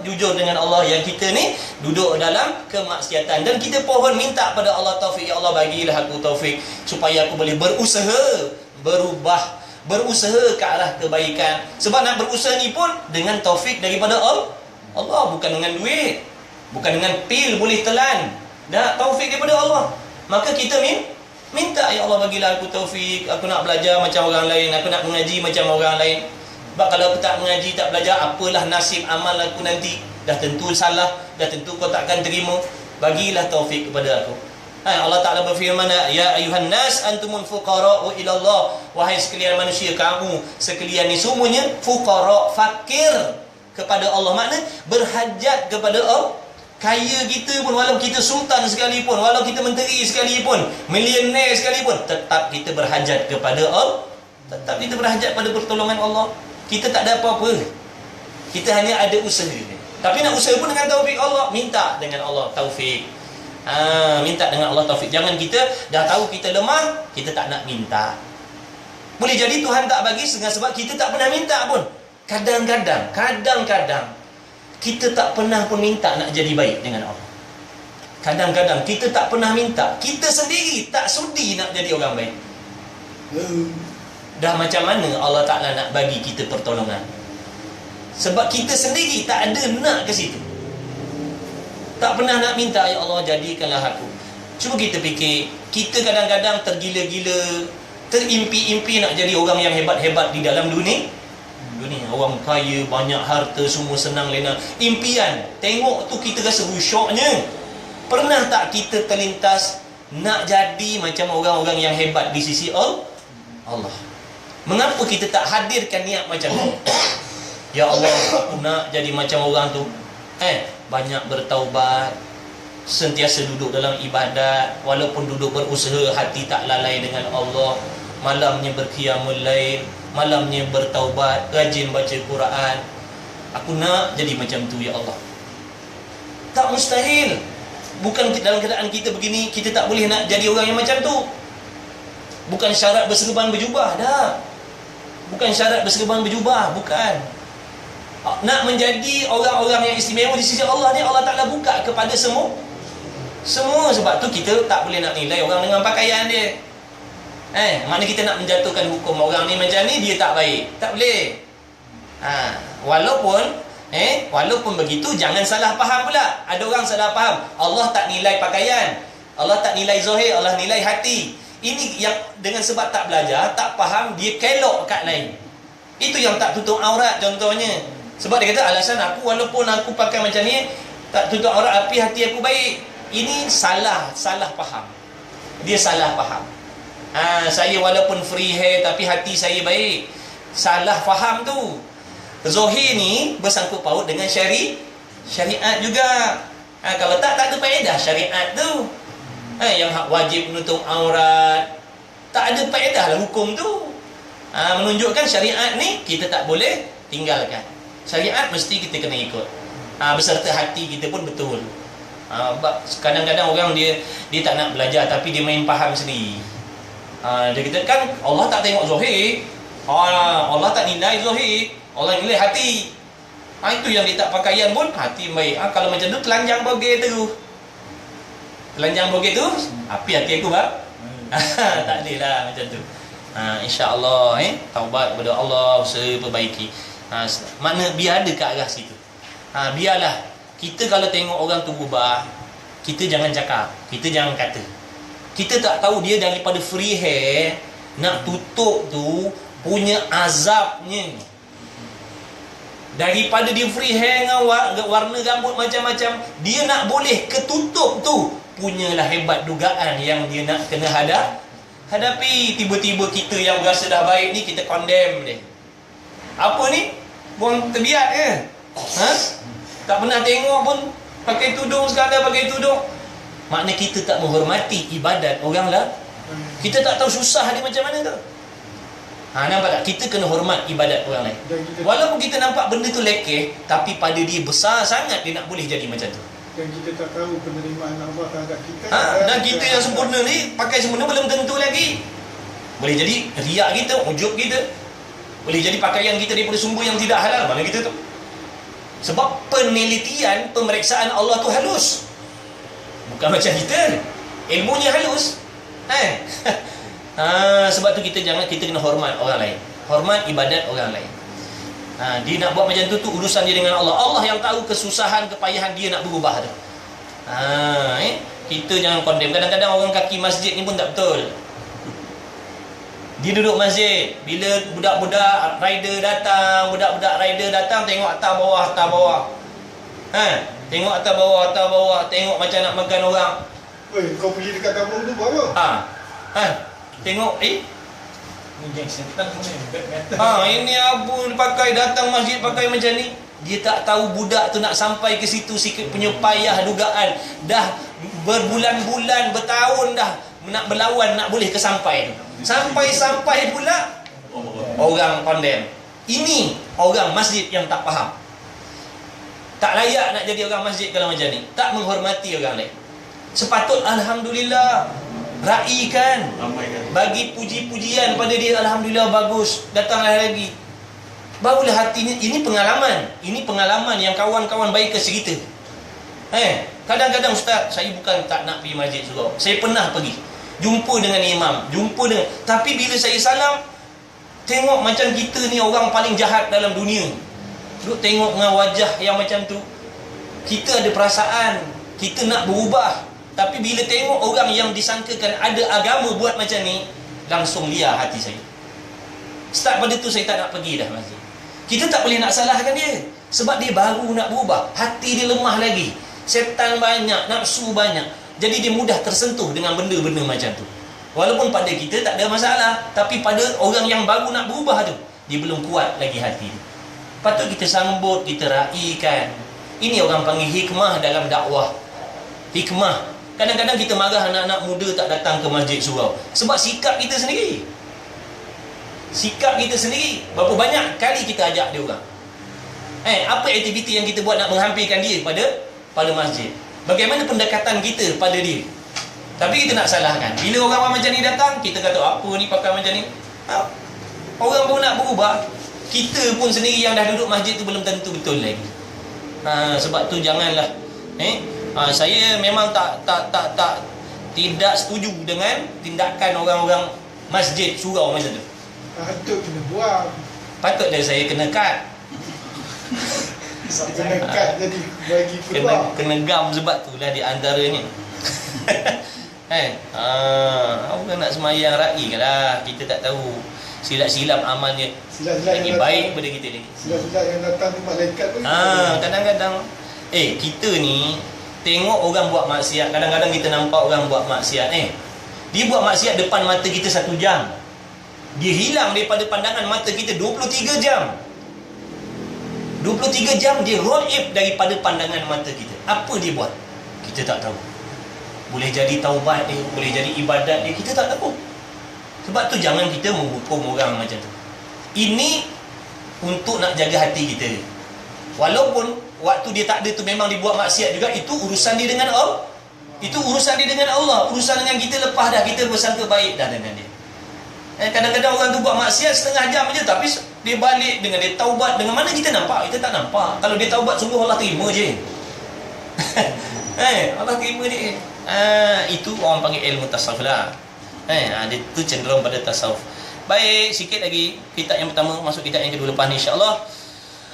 jujur dengan Allah yang kita ni duduk dalam kemaksiatan, dan kita pohon minta pada Allah taufik. Ya Allah, bagilah aku taufik supaya aku boleh berusaha berubah, berusaha ke arah kebaikan. Sebab nak berusaha ni pun dengan taufik daripada Allah, bukan dengan duit, bukan dengan pil boleh telan. Dah taufik daripada Allah. Maka kita minta, ya Allah bagilah aku taufik, aku nak belajar macam orang lain, aku nak mengaji macam orang lain. Sebab kalau aku tak mengaji, tak belajar, apalah nasib amal aku nanti? Dah tentu salah, dah tentu kau takkan terima. Bagilah taufik kepada aku. Allah Ta'ala berfirman, ya ayuhan nas antumul fuqara'u ila Allah. Wahai sekalian manusia, kamu sekalian ni semuanya fuqara', fakir kepada Allah. Makna berhajat kepada Allah. Kaya kita pun, walau kita sultan sekalipun, walau kita menteri sekalipun, milioner sekalipun, tetap kita berhajat kepada Allah. Tetap kita berhajat pada pertolongan Allah. Kita tak ada apa-apa, kita hanya ada usaha. Tapi nak usaha pun dengan taufik Allah. Minta dengan Allah taufik. Minta dengan Allah taufik. Jangan kita dah tahu kita lemah, kita tak nak minta. Boleh jadi Tuhan tak bagi dengan sebab kita tak pernah minta pun. Kadang-kadang kita tak pernah pun minta nak jadi baik dengan Allah. Kadang-kadang kita tak pernah minta, kita sendiri tak sudi nak jadi orang baik. Dah macam mana Allah Ta'ala nak bagi kita pertolongan? Sebab kita sendiri tak ada nak ke situ. Tak pernah nak minta, ya Allah jadikanlah aku. Cuba kita fikir, kita kadang-kadang tergila-gila, terimpi-impi nak jadi orang yang hebat-hebat di dalam dunia. Orang kaya, banyak harta, semua senang lena. Impian, tengok tu kita rasa syoknya. Pernah tak kita terlintas nak jadi macam orang-orang yang hebat di sisi Allah? Mengapa kita tak hadirkan niat macam tu? Ya Allah, aku nak jadi macam orang tu. Banyak bertaubat, sentiasa duduk dalam ibadat, walaupun duduk berusaha, hati tak lalai dengan Allah. Malamnya berqiyamul lail, malamnya bertaubat, rajin baca Quran. Aku nak jadi macam tu, ya Allah. Tak mustahil. Bukan dalam keadaan kita begini kita tak boleh nak jadi orang yang macam tu. Bukan syarat berserban berjubah dah. Bukan syarat berserban berjubah, bukan. Nak menjadi orang-orang yang istimewa di sisi Allah ni, Allah Ta'ala buka kepada semua. Sebab tu kita tak boleh nak nilai orang dengan pakaian dia. Maknanya kita nak menjatuhkan hukum orang ni macam ni, dia tak baik. Tak boleh. Walaupun begitu, jangan salah faham pula. Ada orang salah faham, Allah tak nilai pakaian, Allah tak nilai zahir, Allah nilai hati. Ini yang dengan sebab tak belajar, tak faham, dia kelok kat lain. Itu yang tak tutup aurat contohnya. Sebab dia kata alasan aku, walaupun aku pakai macam ni, tak tutup aurat, tapi hati aku baik. Ini salah faham. Dia salah faham. Saya walaupun free hair, tapi hati saya baik. Salah faham tu. Zahir ni bersangkut paut dengan syariat juga. Kalau tak ada faedah syariat tu. Yang hak wajib menutup aurat, tak ada faedah lah hukum tu. Menunjukkan syariat ni kita tak boleh tinggalkan. Syariat mesti kita kena ikut. Beserta hati kita pun betul. Kadang-kadang orang dia tak nak belajar, tapi dia main faham sendiri. Dia kata kan Allah tak tengok zahir, Allah tak nilai zahir, Allah nilai hati. Itu yang dia tak pakaian pun hati baik. Kalau macam tu telanjang bogey tu. Telanjang bogey tu, api hati aku tak ada lah macam tu. InsyaAllah taubat kepada Allah, usaha perbaiki. Makna biar ada ke arah situ. Biarlah. Kita kalau tengok orang tu berubah, kita jangan cakap, kita jangan kata. Kita tak tahu dia daripada free hair nak tutup tu punya azabnya. Daripada dia free hair dengan warna rambut macam-macam, dia nak boleh ketutup tu, punyalah hebat dugaan yang dia nak kena hadapi. Tiba-tiba kita yang berasa dah baik ni, kita condemn dia. Apa ni? Buang terbiat ke? Tak pernah tengok pun pakai tudung, sekadar pakai tudung. Makna kita tak menghormati ibadat orang lah. Kita tak tahu susah dia macam mana tu. Nampak tak? Kita kena hormat ibadat orang lain. Walaupun kita nampak benda tu lekeh, tapi pada dia besar sangat, dia nak boleh jadi macam tu. Dan kita tak tahu penerimaan Allah terhadap kita. Dan kita yang sempurna ni, pakai sempurna belum tentu lagi. Boleh jadi riak kita, ujub kita. Boleh jadi pakaian kita daripada sumber yang tidak halal. Mana kita tu? Sebab penelitian, pemeriksaan Allah tu halus. Bukan macam kita. Ilmunya halus. Sebab tu kita kena hormat orang lain. Hormat ibadat orang lain. Dia nak buat macam tu urusan dia dengan Allah. Allah yang tahu kesusahan, kepayahan dia nak berubah tu. Kita jangan condemn. Kadang-kadang orang kaki masjid ni pun tak betul. Dia duduk masjid, bila budak-budak rider datang, tengok atas bawah. Tengok atas bawah, tengok macam nak makan orang. Kau pergi dekat kampung tu buat apa? Tengok Ni geng setan ni, ini abu datang masjid pakai macam ni. Dia tak tahu budak tu nak sampai ke situ sikit punya payah dugaan. Dah berbulan-bulan, bertahun dah nak berlawan, nak boleh ke sampai tu. Sampai pula orang condemn. Ini orang masjid yang tak faham. Tak layak nak jadi orang masjid kalau macam ni. Tak menghormati orang lain. Sepatut alhamdulillah, raikan, bagi puji-pujian pada dia. Alhamdulillah, bagus, datanglah lagi. Barulah hati ni. Ini pengalaman yang kawan-kawan baik cerita. Kadang-kadang ustaz, saya bukan tak nak pergi masjid surau. Saya pernah pergi. Jumpa dengan imam, tapi bila saya salam, tengok macam kita ni orang paling jahat dalam dunia. Duk tengok dengan wajah yang macam tu, kita ada perasaan, kita nak berubah. Tapi bila tengok orang yang disangkakan ada agama buat macam ni, langsung liar hati saya. Start pada tu saya tak nak pergi dah masjid. Kita tak boleh nak salahkan dia, sebab dia baru nak berubah. Hati dia lemah lagi, setan banyak, nafsu banyak. Jadi dia mudah tersentuh dengan benda-benda macam tu. Walaupun pada kita tak ada masalah, tapi pada orang yang baru nak berubah tu, dia belum kuat lagi hati dia. Patut kita sambut, kita raikan. Ini orang panggil hikmah dalam dakwah. Hikmah. Kadang-kadang kita marah anak-anak muda tak datang ke masjid surau, sebab sikap kita sendiri. Sikap kita sendiri. Berapa banyak kali kita ajak dia orang, apa aktiviti yang kita buat nak menghampirkan dia pada masjid? Bagaimana pendekatan kita pada dia? Tapi kita nak salahkan. Bila orang macam ni datang, kita kata apa ni pakai macam ni? Orang pun nak berubah. Kita pun sendiri yang dah duduk masjid tu belum tentu betul lagi. Sebab tu janganlah. Saya memang tidak setuju dengan tindakan orang-orang masjid surau macam tu. Patut kena buang. Patutlah saya kena cut. Kena cut jadi bagi keluar. Kena gam sebab itulah di antaranya. Orang nak semayang raih lah, kita tak tahu silap-silap amalnya lagi baik daripada kita lagi. Silap-silap yang datang tu malaikat pun. Kadang-kadang kita ni tengok orang buat maksiat. Kadang-kadang kita nampak orang buat maksiat, dia buat maksiat depan mata kita 1 jam. Dia hilang daripada pandangan mata kita 23 jam. 23 jam dia roib daripada pandangan mata kita. Apa dia buat? Kita tak tahu. Boleh jadi taubat dia, boleh jadi ibadat dia, kita tak tahu. Sebab tu jangan kita menghukum orang macam tu. Ini untuk nak jaga hati kita. Walaupun waktu dia tak ada tu memang dia buat maksiat juga, itu urusan dia dengan Allah. Itu urusan dia dengan Allah. Urusan dengan kita lepas dah, kita bersangka baik dah dengan dia. Kadang-kadang orang tu buat maksiat setengah jam je, tapi dia balik dengan dia taubat. Dengan mana kita nampak? Kita tak nampak. Kalau dia taubat sungguh Allah terima je. Allah terima je. Itu orang panggil ilmu tasawuf lah. Dia tu cenderung pada tasawuf. Baik, sikit lagi kitab yang pertama, masuk kitab yang kedua lepas ni insya-Allah.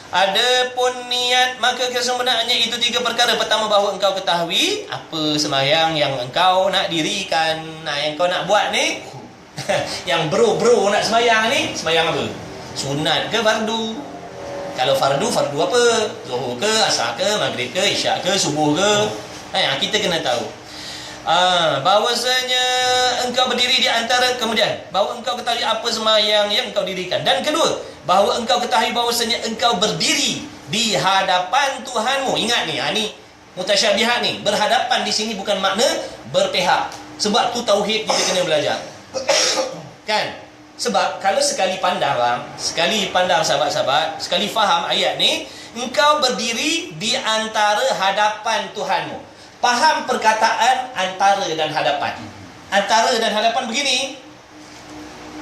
Adapun niat, maka kesemudahannya itu 3 perkara. Pertama, bahawa engkau ketahui apa sembahyang yang engkau nak dirikan. Yang kau nak buat ni, yang bro nak sembahyang ni, sembahyang apa? Sunat ke fardu? Kalau fardu apa? Zuhur ke, asar ke, maghrib ke, isyak ke, subuh ke? Kita kena tahu. Bahawasanya engkau berdiri di antara, kemudian bahawa engkau ketahui apa sembahyang yang engkau dirikan. Dan kedua, bahawa engkau ketahui bahawasanya engkau berdiri di hadapan Tuhanmu. Ingat ni, ni mutasyabihat ni. Berhadapan di sini bukan makna berpihak. Sebab tu tauhid kita kena belajar. Kan? Sebab kalau sekali pandang sahabat-sahabat, sekali faham ayat ni, engkau berdiri di antara hadapan Tuhanmu. Faham perkataan antara dan hadapan. Antara dan hadapan begini.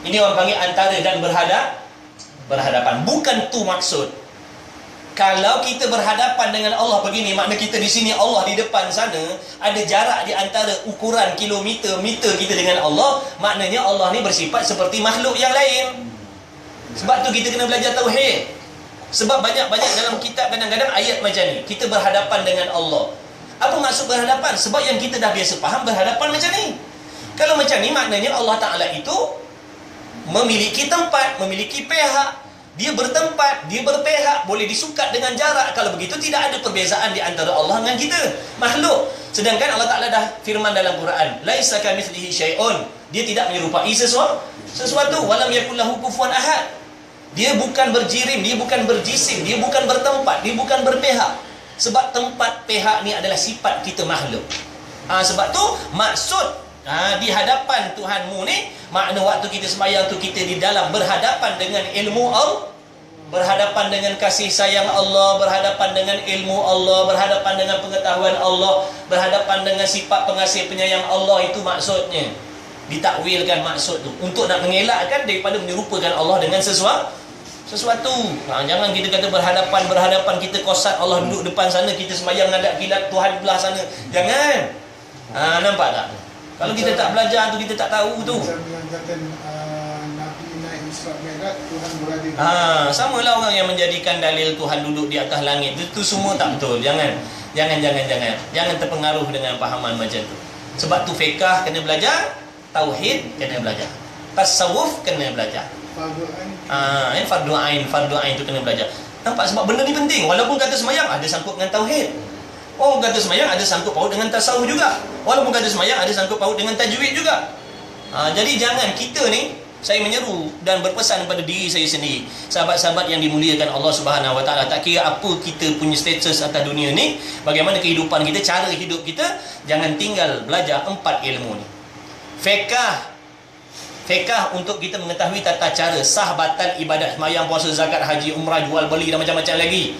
Ini orang panggil antara dan berhadapan. Bukan tu maksud. Kalau kita berhadapan dengan Allah begini, makna kita di sini, Allah di depan sana, ada jarak di antara ukuran kilometer, meter kita dengan Allah. Maknanya Allah ni bersifat seperti makhluk yang lain. Sebab tu kita kena belajar tauhid. Sebab banyak-banyak dalam kitab kadang-kadang ayat macam ni, kita berhadapan dengan Allah. Apa maksud berhadapan? Sebab yang kita dah biasa faham berhadapan macam ni. Kalau macam ni, maknanya Allah Ta'ala itu memiliki tempat, memiliki pihak. Dia bertempat, dia berpihak, boleh disukat dengan jarak. Kalau begitu tidak ada perbezaan di antara Allah dengan kita, makhluk. Sedangkan Allah Ta'ala dah firman dalam Quran, laisa kamitslihi syai'un. Dia tidak menyerupai sesuatu. Walam yakul lahu kufuwan ahad. Dia bukan berjirim, dia bukan berjisim, dia bukan bertempat, dia bukan berpihak. Sebab tempat pihak ni adalah sifat kita makhluk. Sebab tu maksud di hadapan Tuhanmu ni, makna waktu kita sembahyang tu kita di dalam berhadapan dengan ilmu Allah, berhadapan dengan kasih sayang Allah, berhadapan dengan ilmu Allah, berhadapan dengan pengetahuan Allah, berhadapan dengan sifat pengasih penyayang Allah. Itu maksudnya. Ditakwilkan maksud tu untuk nak mengelakkan daripada menyerupakan Allah dengan sesuatu. sesuatu. Jangan kita kata berhadapan kita kosat, Allah duduk depan sana, kita sembahyang ngadap kilat Tuhan belah sana. Jangan. Nampak tak? Kalau kita tak belajar tu, kita tak tahu tu. Macam yang kata Nabi naik Isra Mi'raj, Tuhan berada di Samalah orang yang menjadikan dalil Tuhan duduk di atas langit. Itu semua tak betul. Jangan terpengaruh dengan fahaman macam tu. Sebab tu fiqh kena belajar, tauhid kena belajar, tasawuf kena belajar. Fardu ain tu kena belajar. Nampak, sebab benda ni penting. Walaupun kata semayang ada sangkut dengan tauhid. Oh, kata semayang ada sangkut paut dengan tasawuf juga. Walaupun kata semayang ada sangkut paut dengan tajwid juga. Jadi jangan kita ni, saya menyeru dan berpesan kepada diri saya sendiri, sahabat-sahabat yang dimuliakan Allah Subhanahu Wa Taala, tak kira apa kita punya status atas dunia ni, bagaimana kehidupan kita, cara hidup kita, jangan tinggal belajar 4 ilmu ni. Fiqh untuk kita mengetahui tata cara sah batal ibadat sembahyang, puasa, zakat, haji, umrah, jual beli dan macam-macam lagi.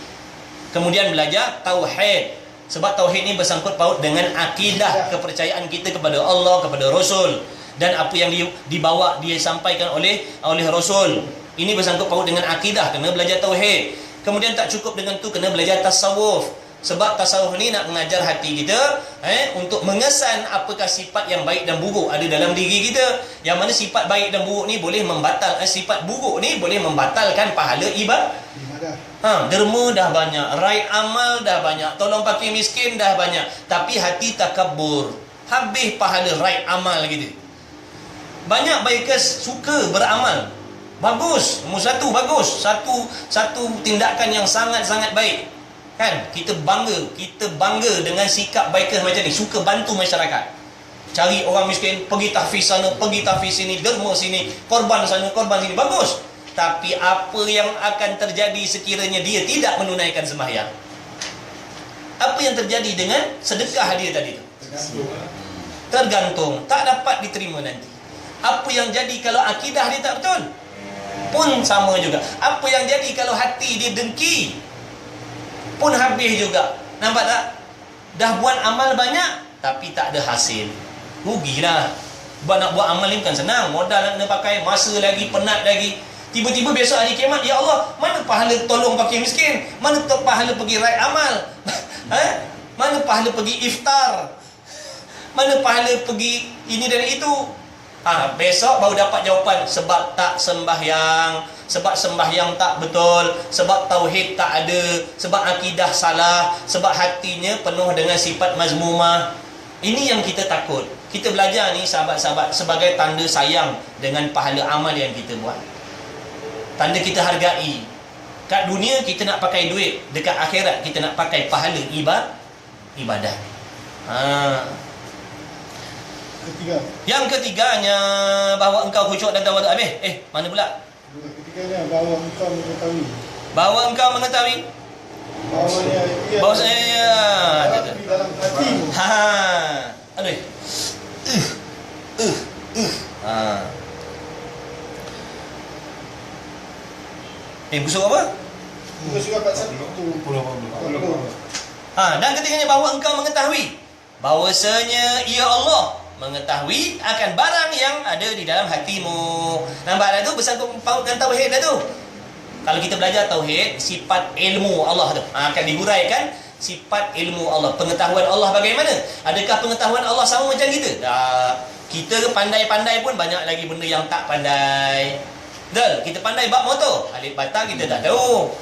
Kemudian belajar tauhid, sebab tauhid ni bersangkut paut dengan akidah, kepercayaan kita kepada Allah, kepada Rasul, dan apa yang dibawa, dia sampaikan oleh Rasul. Ini bersangkut paut dengan akidah, kena belajar tauhid. Kemudian tak cukup dengan tu, kena belajar tasawuf. Sebab tasawuf ni nak mengajar hati kita untuk mengesan apakah sifat yang baik dan buruk ada dalam diri kita. Yang mana sifat baik dan buruk ni boleh sifat buruk ni boleh membatalkan pahala ibadah. Derma dah banyak, raid amal dah banyak, tolong fakir miskin dah banyak, tapi hati takabur, habis pahala raid amal gitu. Banyak bikers suka beramal, bagus, nombor satu bagus, satu tindakan yang sangat-sangat baik. Kan, kita bangga dengan sikap bikers macam ni, suka bantu masyarakat, cari orang miskin, pergi tahfiz sana, pergi tahfiz sini, derma sini, korban sana, korban sini, bagus. Tapi apa yang akan terjadi sekiranya dia tidak menunaikan sembahyang? Apa yang terjadi dengan sedekah dia tadi tu? Tergantung, tak dapat diterima nanti. Apa yang jadi kalau akidah dia tak betul? Pun sama juga. Apa yang jadi kalau hati dia dengki? Pun habis juga. Nampak tak? Dah buat amal banyak tapi tak ada hasil, rugilah. Sebab nak buat amal ni bukan senang, modal nak kena pakai, masa lagi, penat lagi. Tiba-tiba besok hari kiamat, ya Allah, mana pahala tolong fakir miskin? Mana pahala pergi raid amal? Mana pahala pergi iftar? Mana pahala pergi ini dan itu? Besok baru dapat jawapan, sebab tak sembahyang, sebab sembahyang tak betul, sebab tauhid tak ada, sebab akidah salah, sebab hatinya penuh dengan sifat mazmumah. Ini yang kita takut. Kita belajar ni sahabat-sahabat sebagai tanda sayang dengan pahala amal yang kita buat. Tanda kita hargai. Kat dunia kita nak pakai duit, dekat akhirat kita nak pakai pahala ibadah. Yang ketiganya, bahawa engkau khusyuk dan tawaduk. Mana pula? Ketiganya, bahawa engkau mengetahui. Bahawa engkau mengetahui. Bahawa saya di dalam hatimu. Aduh. Busuk apa? Bukan surah 41. Dan ketiganya, bahawa engkau mengetahui bahawasanya ia Allah mengetahui akan barang yang ada di dalam hatimu. Nampak dah tu, bersangkut paut dengan tauhid dah tu. Kalau kita belajar tauhid, sifat ilmu Allah tu akan dihuraikan. Sifat ilmu Allah, pengetahuan Allah bagaimana? Adakah pengetahuan Allah sama macam kita? Kita pandai-pandai pun banyak lagi benda yang tak pandai. Betul? Kita pandai bab motor, alif bata kita tak tahu.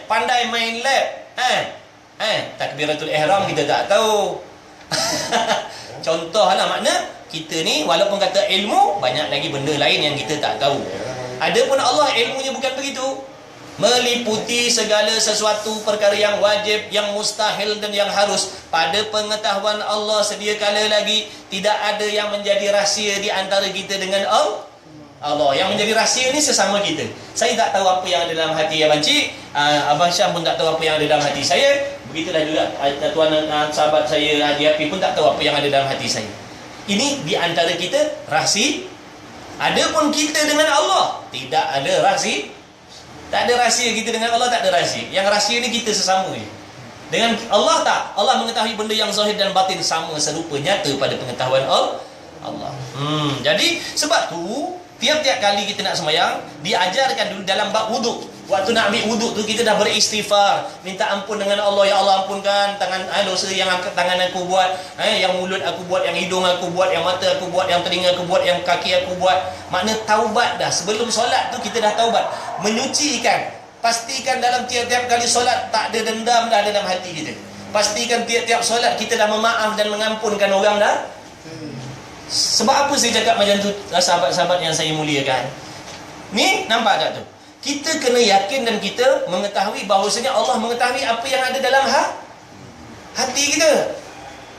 Pandai main lab, takbiratul ihram kita tak tahu. Contohlah, makna kita ni walaupun kata ilmu, banyak lagi benda lain yang kita tak tahu. Adapun Allah ilmunya bukan begitu, meliputi segala sesuatu perkara yang wajib, yang mustahil dan yang harus. Pada pengetahuan Allah sedia kala lagi tidak ada yang menjadi rahsia di antara kita dengan Allah. Yang menjadi rahsia ni sesama kita. Saya tak tahu apa yang ada dalam hati Abang Cik, Abang Syam pun tak tahu apa yang ada dalam hati saya. Begitulah juga tuan sahabat saya Haji Api pun tak tahu apa yang ada dalam hati saya. Ini di antara kita rahsia. Adapun kita dengan Allah tidak ada rahsia. Tak ada rahsia kita dengan Allah, tak ada rahsia. Yang rahsia ni kita sesama je. Dengan Allah tak. Allah mengetahui benda yang zahir dan batin sama, serupa, nyata pada pengetahuan Allah. Jadi sebab tu tiap-tiap kali kita nak sembahyang, diajarkan dulu dalam bab wuduk. Waktu nak ambil wuduk tu kita dah beristighfar, minta ampun dengan Allah. Ya Allah, ampunkan tangan dosa yang tangan aku buat, yang mulut aku buat, yang hidung aku buat, yang mata aku buat, yang telinga aku buat, yang kaki aku buat. Makna taubat dah. Sebelum solat tu kita dah taubat, menyucikan. Pastikan dalam tiap-tiap kali solat tak ada dendam dah dalam hati kita. Pastikan tiap-tiap solat kita dah memaaf dan mengampunkan orang dah. Sebab apa saya cakap macam tu, sahabat-sahabat yang saya muliakan? Ni nampak tak tu? Kita kena yakin dan kita mengetahui bahawasanya Allah mengetahui apa yang ada dalam hati kita.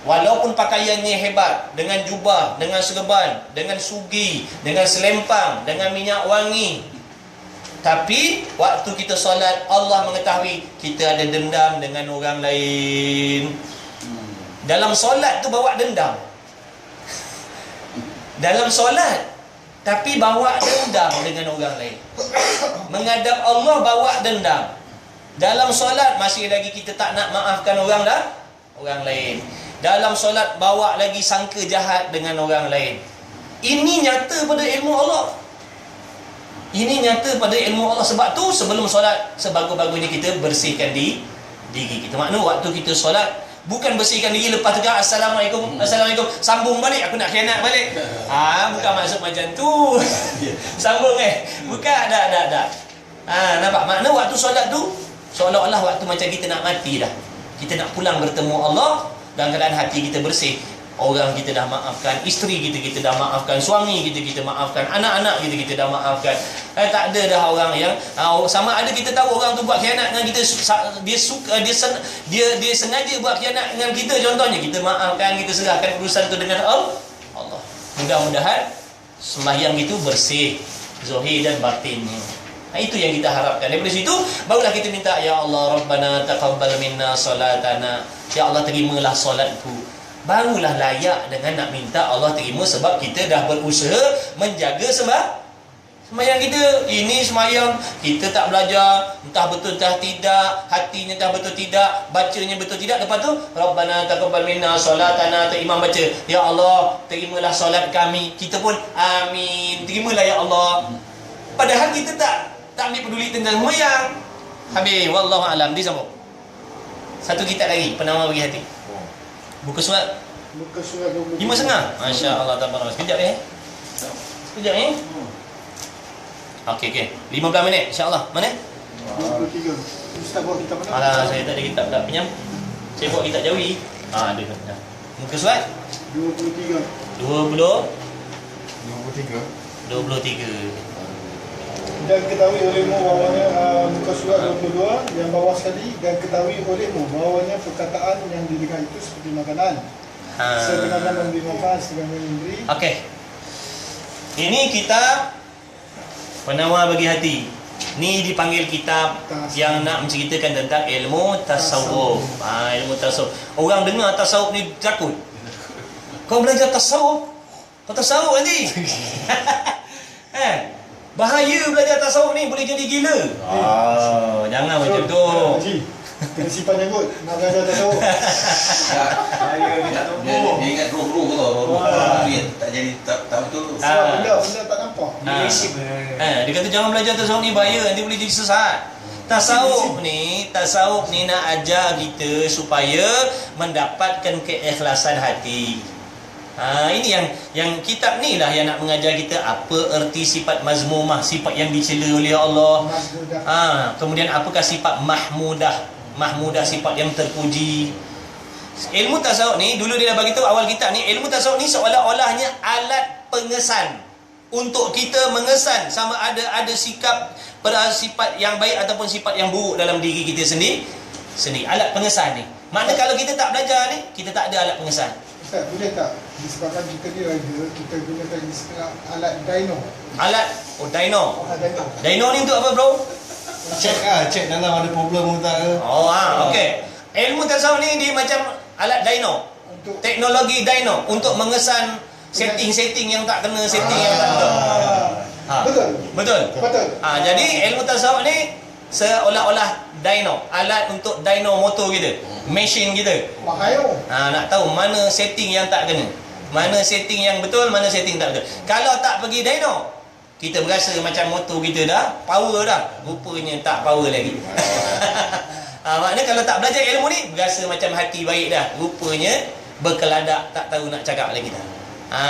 Walaupun pakaiannya hebat, dengan jubah, dengan serban, dengan sugi, dengan selempang, dengan minyak wangi, tapi waktu kita solat, Allah mengetahui kita ada dendam dengan orang lain. Dalam solat tu bawa dendam. Dalam solat tapi bawa dendam dengan orang lain. Menghadap Allah bawa dendam. Dalam solat masih lagi kita tak nak maafkan orang lain. Dalam solat bawa lagi sangka jahat dengan orang lain. Ini nyata pada ilmu Allah. Ini nyata pada ilmu Allah. Sebab tu sebelum solat, sebagus-bagusnya kita bersihkan diri kita. Makna waktu kita solat, bukan bersihkan diri lepas tu Assalamualaikum, Assalamualaikum, sambung balik, aku nak khianat balik. Bukan maksud macam tu. Sambung bukan, dah. Nampak? Makna waktu solat tu seolah-olah waktu macam kita nak mati dah. Kita nak pulang bertemu Allah dalam keadaan hati kita bersih. Orang kita dah maafkan, isteri kita dah maafkan, suami kita maafkan, anak-anak kita dah maafkan. Tak ada dah orang yang sama ada kita tahu orang tu buat khianat dengan kita, dia sengaja buat khianat dengan kita, contohnya kita maafkan, kita serahkan urusan tu dengan Allah. Mudah-mudahan sembahyang itu bersih zahir dan batinnya. Itu yang kita harapkan. Daripada situ barulah kita minta, ya Allah Rabbana taqabbal minna salatana. Ya Allah, terimalah solatku. Barulah layak dengan nak minta Allah terima, sebab kita dah berusaha menjaga sembahyang kita. Ini sembahyang kita tak belajar, entah betul entah tidak, hatinya entah betul tidak, bacanya betul tidak. Lepas tu Rabbana taqabbal minna solatana, imam baca, ya Allah terimalah solat kami. Kita pun amin, terimalah ya Allah. Padahal kita tak ambil peduli tentang sembahyang. Habis, wallahu alam. Disambung satu kitab lagi, penama bagi hati. Buka surat 5.5. Masya Allah, tabarakallah. Sekejap Sekejap Okey 15 minit insya-Allah. Mana? 23. Ustaz bawa kitab mana? Alah, saya tak ada kitab tak pinjam. Saya bawa kitab Jawi. Ada. Muka surat 23. 23. Dan ketahui olehmu bahawanya muka surat 22 yang bawah sekali, dan ketahui olehmu bahawanya perkataan yang didengar itu seperti makanan. Sebenarnya memberi manfaat sedang memberi. Okey. Ini kitab penawar bagi hati. Ni dipanggil kitab yang nak menceritakan tentang ilmu tasawuf. Ilmu tasawuf. Orang dengar tasawuf ni takut. Kau belajar tasawuf? Kau tasawuf nanti? Bahaya belajar tasawuf ni, boleh jadi gila. Jangan macam tu. Kena simpan janggut nak belajar tasawuf. Dia ingat roh-roh tu. Dia tak jadi tak betul. Sebab benda tak nampak. Dia kata jangan belajar tasawuf ni, bahaya, nanti boleh jadi sesat. Tasawuf ni nak ajar kita supaya mendapatkan keikhlasan hati. Ini yang kitab ni lah yang nak mengajar kita apa erti sifat mazmumah, sifat yang dicela oleh Allah. Kemudian apakah sifat mahmudah, sifat yang terpuji. Ilmu tasawuf ni dulu dia dah bagi tahu awal kitab ni, ilmu tasawuf ni seolah-olahnya alat pengesan untuk kita mengesan sama ada sifat yang baik ataupun sifat yang buruk dalam diri kita sendiri. Alat pengesan ni. Makna kalau kita tak belajar ni, kita tak ada alat pengesan. Ustaz, boleh tak disebabkan kita ni raja, kita gunakan istilah alat dyno? Dyno. Dyno ni untuk apa, bro? Cek dalam ada problem tak ke? Okey. Ilmu tasawuf ni dia macam alat dyno. Teknologi dyno untuk mengesan setting yang tak kena, setting yang tak betul. Betul. Jadi ilmu tasawuf ni seolah-olah dyno, alat untuk dyno motor kita, mesin kita. Bahaya. Nak tahu mana setting yang tak kena. Mana setting yang betul, mana setting tak betul. Kalau tak pergi dyno, kita berasa macam motor kita dah power dah, rupanya tak power lagi. Maknanya kalau tak belajar ilmu ni, berasa macam hati baik dah, rupanya berkeladak, tak tahu nak cakap lagi dah.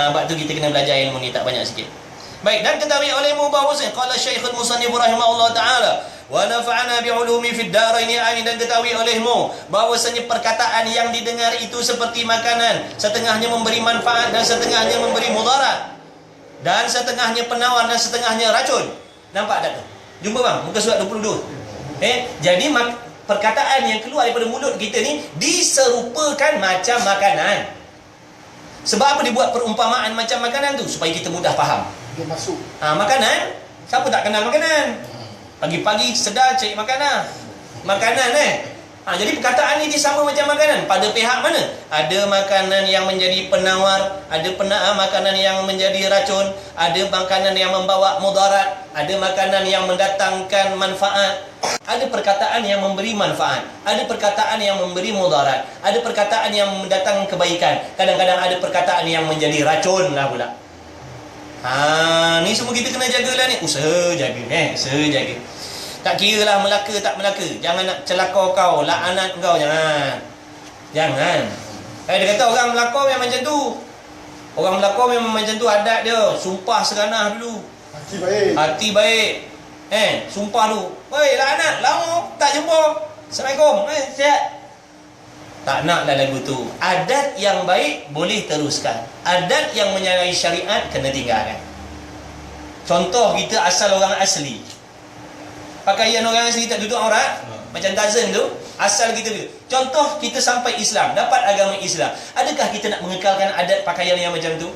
Sebab tu kita kena belajar ilmu ni tak banyak sikit. Baik, dan ketahui olehmu bahawasanya qala Syekhul Musannif rahimahullah taala wa nafa'ana bi'ulumi fid daraini amin, dan ketahui olehmu bahawasanya perkataan yang didengar itu seperti makanan, setengahnya memberi manfaat dan setengahnya memberi mudarat, dan setengahnya penawar dan setengahnya racun. Nampak tak tu? Jumpa bang, muka surat 22. Jadi perkataan yang keluar daripada mulut kita ni diserupakan macam makanan. Sebab apa dibuat perumpamaan macam makanan tu? Supaya kita mudah faham. Dia masuk. Makanan, siapa tak kenal makanan? Pagi-pagi sedar cari makanan. Jadi perkataan ni dia sama macam makanan. Pada pihak mana? Ada makanan yang menjadi penawar, ada makanan yang menjadi racun, ada makanan yang membawa mudarat, ada makanan yang mendatangkan manfaat. Ada perkataan yang memberi manfaat, ada perkataan yang memberi mudarat, ada perkataan yang mendatangkan kebaikan. Kadang-kadang ada perkataan yang menjadi racun lah pula. Ni semua kita kena jagalah ni. Usaha jaga. Tak kira lah Melaka tak Melaka. Jangan nak celaka kau, laknat kau, jangan. Dia kata orang Melaka memang macam tu. Orang Melaka memang macam tu adat dia. Sumpah seganah dulu. Hati baik. Sumpah dulu. Woi, laknat, lama tak jumpa. Assalamualaikum. Sihat. Tak naklah lagu tu. Adat yang baik boleh teruskan. Adat yang menyalahi syariat kena tinggalkan. Contoh, kita asal orang asli. Pakaian orang asli tak duduk aurat. Macam Tazan tu, asal kita duduk. Contoh, kita sampai Islam, dapat agama Islam. Adakah kita nak mengekalkan adat pakaian yang macam tu?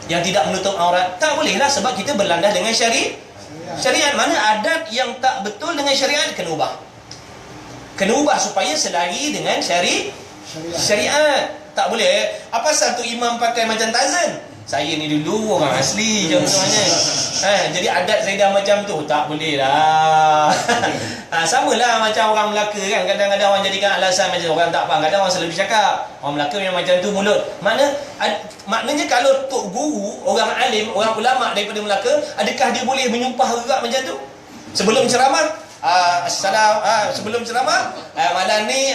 Yang tidak menutup aurat? Tak boleh lah, sebab kita berlandas dengan syariat. Mana adat yang tak betul dengan syariat, kena ubah supaya selari dengan syariat. Tak boleh. Apa pasal tu imam pakai macam Tazan? Saya ni dulu orang asli contohnya. Jadi adat saya dah macam tu. Tak boleh lah. Samalah macam orang Melaka kan. Kadang-kadang orang jadikan alasan macam orang tak faham. Kadang orang selalu cakap orang Melaka memang macam tu mulut. Maknanya kalau tok guru, orang alim, orang ulama daripada Melaka, adakah dia boleh menyumpah erat macam tu? Sebelum ceramah, sebelum ceramah, malam ni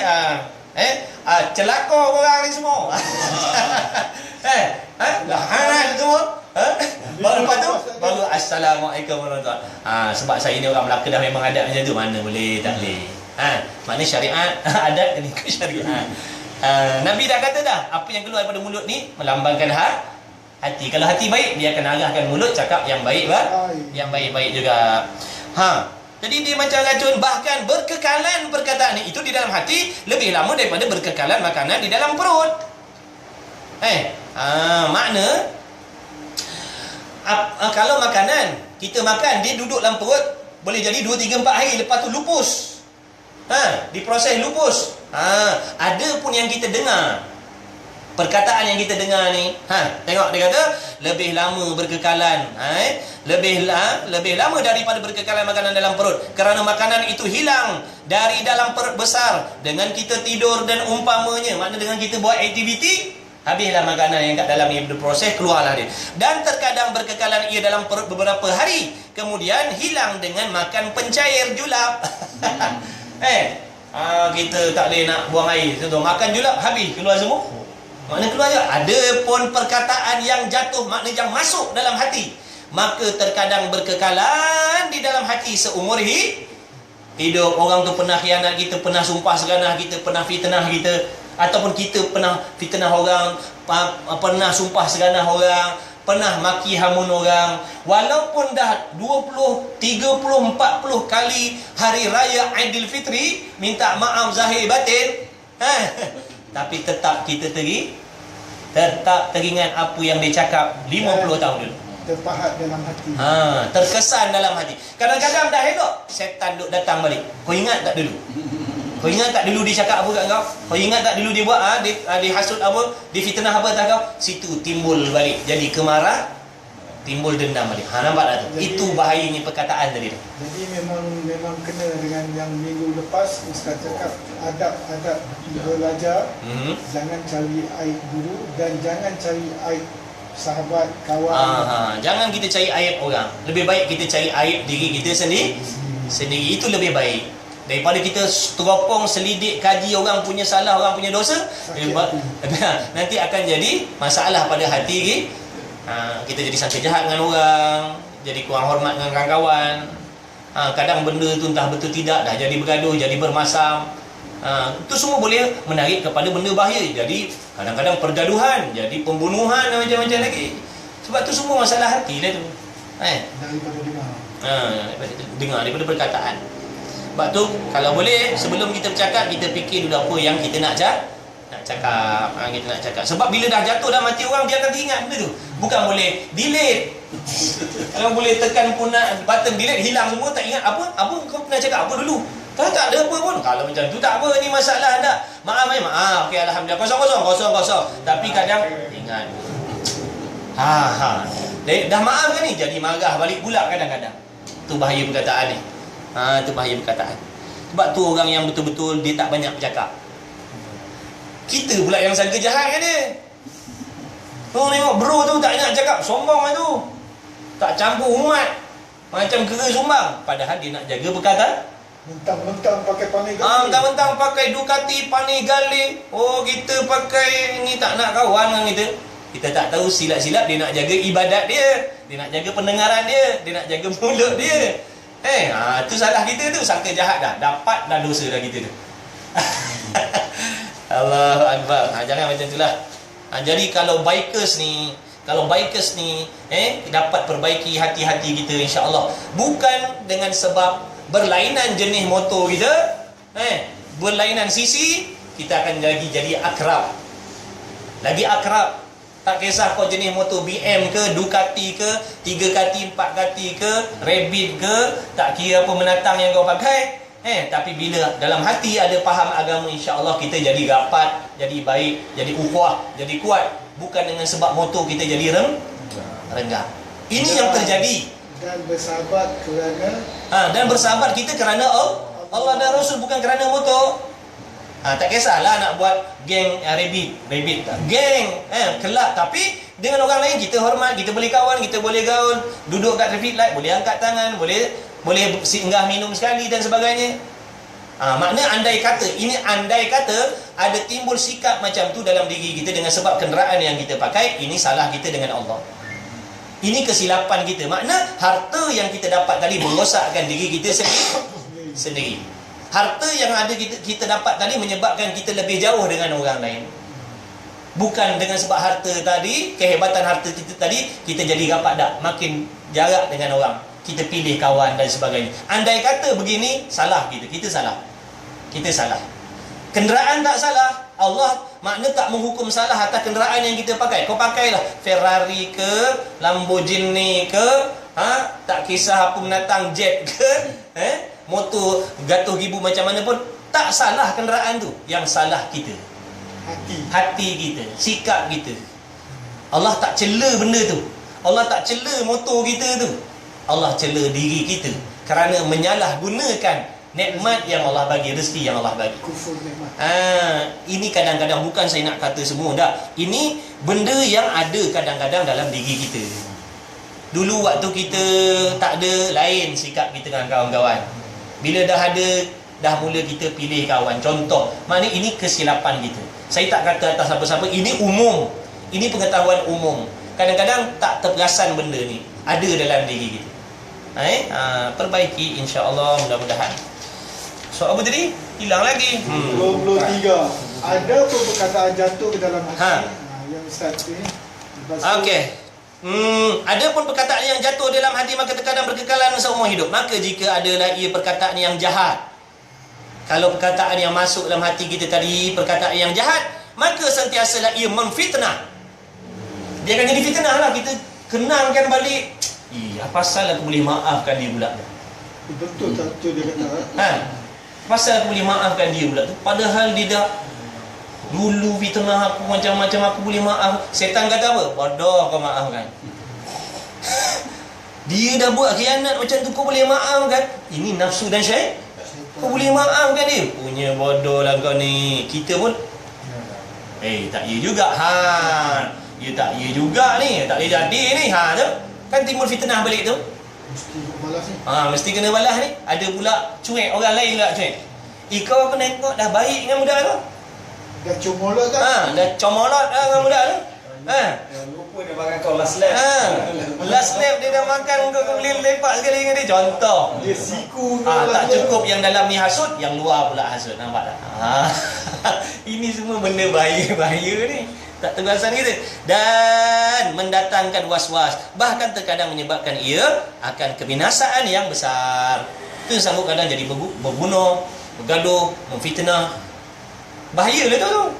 celaka korang ni semua. Lahan semua. Baru lepas tu baru assalamualaikum warahmatullahi wabarakatuh. Sebab saya ni orang Melaka dah memang adat macam tu. Mana boleh, tak boleh. Maknanya syariat, adat kena ikut syariat. Nabi dah kata dah, apa yang keluar daripada mulut ni melambangkan hati. Kalau hati baik, dia akan arahkan mulut cakap yang baik, yang baik-baik juga. Jadi dia macam racun. Bahkan berkekalan perkataan ni itu di dalam hati lebih lama daripada berkekalan makanan di dalam perut. Makna kalau makanan kita makan, dia duduk dalam perut boleh jadi 2, 3, 4 hari, lepas tu lupus. Diproses lupus. Ada pun yang kita dengar, perkataan yang kita dengar ni, tengok dia kata lebih lama berkekalan, lebih lama daripada berkekalan makanan dalam perut, kerana makanan itu hilang dari dalam perut besar dengan kita tidur dan umpamanya. Maknanya dengan kita buat aktiviti, habislah makanan yang kat dalam ni berproses, keluarlah dia. Dan terkadang berkekalan ia dalam perut beberapa hari, kemudian hilang dengan makan pencair julap. Kita tak boleh nak buang air, contoh makan julap, habis keluar semua. Makna keluar je. Ada pun perkataan yang jatuh, makna yang masuk dalam hati, maka terkadang berkekalan di dalam hati seumur hidup. Orang tu pernah khianat kita, pernah sumpah seganah kita, pernah fitnah kita, ataupun kita pernah fitnah orang, pernah sumpah seganah orang, pernah maki hamun orang. Walaupun dah 20, 30, 40 kali hari raya Aidilfitri minta maaf zahir batin, tapi tetap kita teringat apa yang dia cakap 50 tahun dulu. Terpahat dalam hati. Terkesan dalam hati. Kadang-kadang dah elok, setan duk datang balik. Kau ingat tak dulu? Kau ingat tak dulu dia cakap apa kat kau? Kau ingat tak dulu dia buat dia hasut apa? Dia fitnah apa tak kau? Situ timbul balik. Jadi timbul dendam balik. Nampak tak tu? Jadi- Itu bahayanya perkataan tadi tu. Jadi memang kena dengan yang minggu lepas Ustaz cakap adab-adab belajar. Jangan cari aib guru dan jangan cari aib sahabat, kawan. Jangan kita cari aib orang. Lebih baik kita cari aib diri kita sendiri. Itu lebih baik daripada kita teropong selidik kaji orang punya salah, orang punya dosa. Nanti akan jadi masalah pada hati kita jadi sangka jahat dengan orang, jadi kurang hormat dengan kawan-kawan. Kadang benda tu entah betul tidak dah jadi bergaduh, jadi bermasam. Itu semua boleh menarik kepada benda bahaya. Jadi kadang-kadang pergaduhan, jadi pembunuhan dan macam-macam lagi. Sebab tu semua masalah hati lah tu. Daripada Dengar daripada perkataan. Sebab tu kalau boleh sebelum kita bercakap, kita fikir dulu apa yang kita nak cakap. Kita nak cakap. Sebab bila dah jatuh dalam hati orang, dia akan teringat benda tu. Bukan boleh delete. Kalau boleh tekan button delete, hilang semua, tak ingat apa kau pernah cakap apa dulu. Tak ada apa pun. Kalau macam tu tak apa, ni masalah tak. Maaf. Okey, alhamdulillah. Kosong. Tapi kadang ingat. Dah maaf kan ni, jadi marah balik pula kadang-kadang. Tu bahaya perkataan ni. Tu bahaya perkataan. Sebab tu orang yang betul-betul dia tak banyak bercakap. Kita pula yang sangka jahat kan dia. Tengok bro tu tak nak cakap, sombong lah tu. Tak campur umat, macam kera sumbang. Padahal dia nak jaga perkataan. mentang-mentang pakai panai gali. Mentang-mentang pakai Ducati panai gali. Oh, kita pakai ni tak nak kawan dengan kita. Kita tak tahu silap-silap dia nak jaga ibadat dia, dia nak jaga pendengaran dia nak jaga mulut dia. Tu salah kita tu, sangka jahat dah, dapat dah dosa dah kita tu. Allahu Akbar. Jangan macam itulah. Jadi kalau bikers ni dapat perbaiki hati-hati kita, insya-Allah. Bukan dengan sebab berlainan jenis motor kita, berlainan sisi, kita akan jadi akrab. Lagi akrab. Tak kisah kau jenis motor BM ke, Ducati ke, 3 kati, 4 kati ke, Rabbit ke, tak kira apa menatang yang kau pakai. Tapi bila dalam hati ada faham agama, insya-Allah kita jadi rapat, jadi baik, jadi ukhuwah, jadi kuat. Bukan dengan sebab motor kita jadi renggang. Ini yang terjadi. Dan bersahabat kerana Dan bersahabat kita kerana Allah dan Rasul, bukan kerana motor. Tak kisahlah nak buat geng Rabbit geng kelab, tapi dengan orang lain kita hormat, kita boleh kawan, kita boleh gaul, duduk kat traffic light, boleh angkat tangan, boleh singgah minum sekali dan sebagainya. Makna andai kata ada timbul sikap macam tu dalam diri kita dengan sebab kenderaan yang kita pakai, ini salah kita dengan Allah. Ini kesilapan kita. Makna harta yang kita dapat tadi merosakkan diri kita sendiri. Harta yang ada kita dapat tadi menyebabkan kita lebih jauh dengan orang lain. Bukan dengan sebab harta tadi, kehebatan harta kita tadi, kita jadi rapat dah, makin jarak dengan orang, kita pilih kawan dan sebagainya. Andai kata begini, salah kita salah. Kenderaan tak salah, Allah makna tak menghukum salah atas kenderaan yang kita pakai. Kau pakailah Ferrari ke, Lamborghini ke, tak kisah apa menatang jet ke, motor gatuh ribu macam mana pun, tak salah kenderaan tu. Yang salah kita, hati kita, sikap kita. Allah tak cela benda tu. Allah tak cela motor kita tu. Allah cela diri kita kerana menyalahgunakan nikmat yang Allah bagi, rezeki yang Allah bagi. kufur nikmat. Ini kadang-kadang bukan saya nak kata semua dah. Ini benda yang ada kadang-kadang dalam diri kita. Dulu waktu kita tak ada, lain sikap kita dengan kawan-kawan. Bila dah ada, dah mula kita pilih kawan. Contoh, maknanya ini kesilapan kita. Saya tak kata atas siapa-siapa, ini umum. Ini pengetahuan umum. Kadang-kadang tak terperasan benda ni ada dalam diri kita. Perbaiki, insya-Allah, mudah-mudahan. So apa tadi? Hilang lagi. 23. Ada pun perkataan jatuh ke dalam hati. Yang Ustaz ni. Okey. Ada pun perkataan yang jatuh dalam hati, maka terkadang berkekalan seumur hidup. Maka jika adalah ia perkataan yang jahat, kalau perkataan yang masuk dalam hati kita tadi perkataan yang jahat, maka sentiasalah ia memfitnah. Dia akan jadi fitnah lah. Kita kenangkan balik, apa pasal aku boleh maafkan dia pula? Betul tak tu dia kata. Pasal aku boleh maafkan dia pula tu, padahal dia dah dulu fitnah aku macam-macam, aku boleh maaf. Setan kata apa? Bodoh kau maafkan. Dia dah buat khianat macam tu, kau boleh maafkan? Ini nafsu dan syaitan. Kau boleh maafkan dia? Punya bodoh lah kau ni. Kita pun tak ya juga. Ya tak ya juga ni. Tak boleh jadi ni. Tu kan timbul fitnah balik tu. Mesti balas ni. Mesti kena balas ni. Ada pula cuek, orang lain pula cuek. Kau aku tengok dah baik dengan budak tu. Dah comolot kan? Dah comolot dah dengan budak tu. Lupa dia makan kau last lap. Last lap dia dah makan, kau boleh lepak sekali dengan dia. Contoh. Dia siku Tak cukup yang dalam ni hasut, yang luar pula hasut. Nampak tak? Ini semua benda bahaya ni. Tak terperasan kita. Dan mendatangkan was-was. Bahkan terkadang menyebabkan ia akan kebinasaan yang besar. Itu sanggup kadang jadi berbunuh, bergaduh, memfitnah. Bahaya lah tu.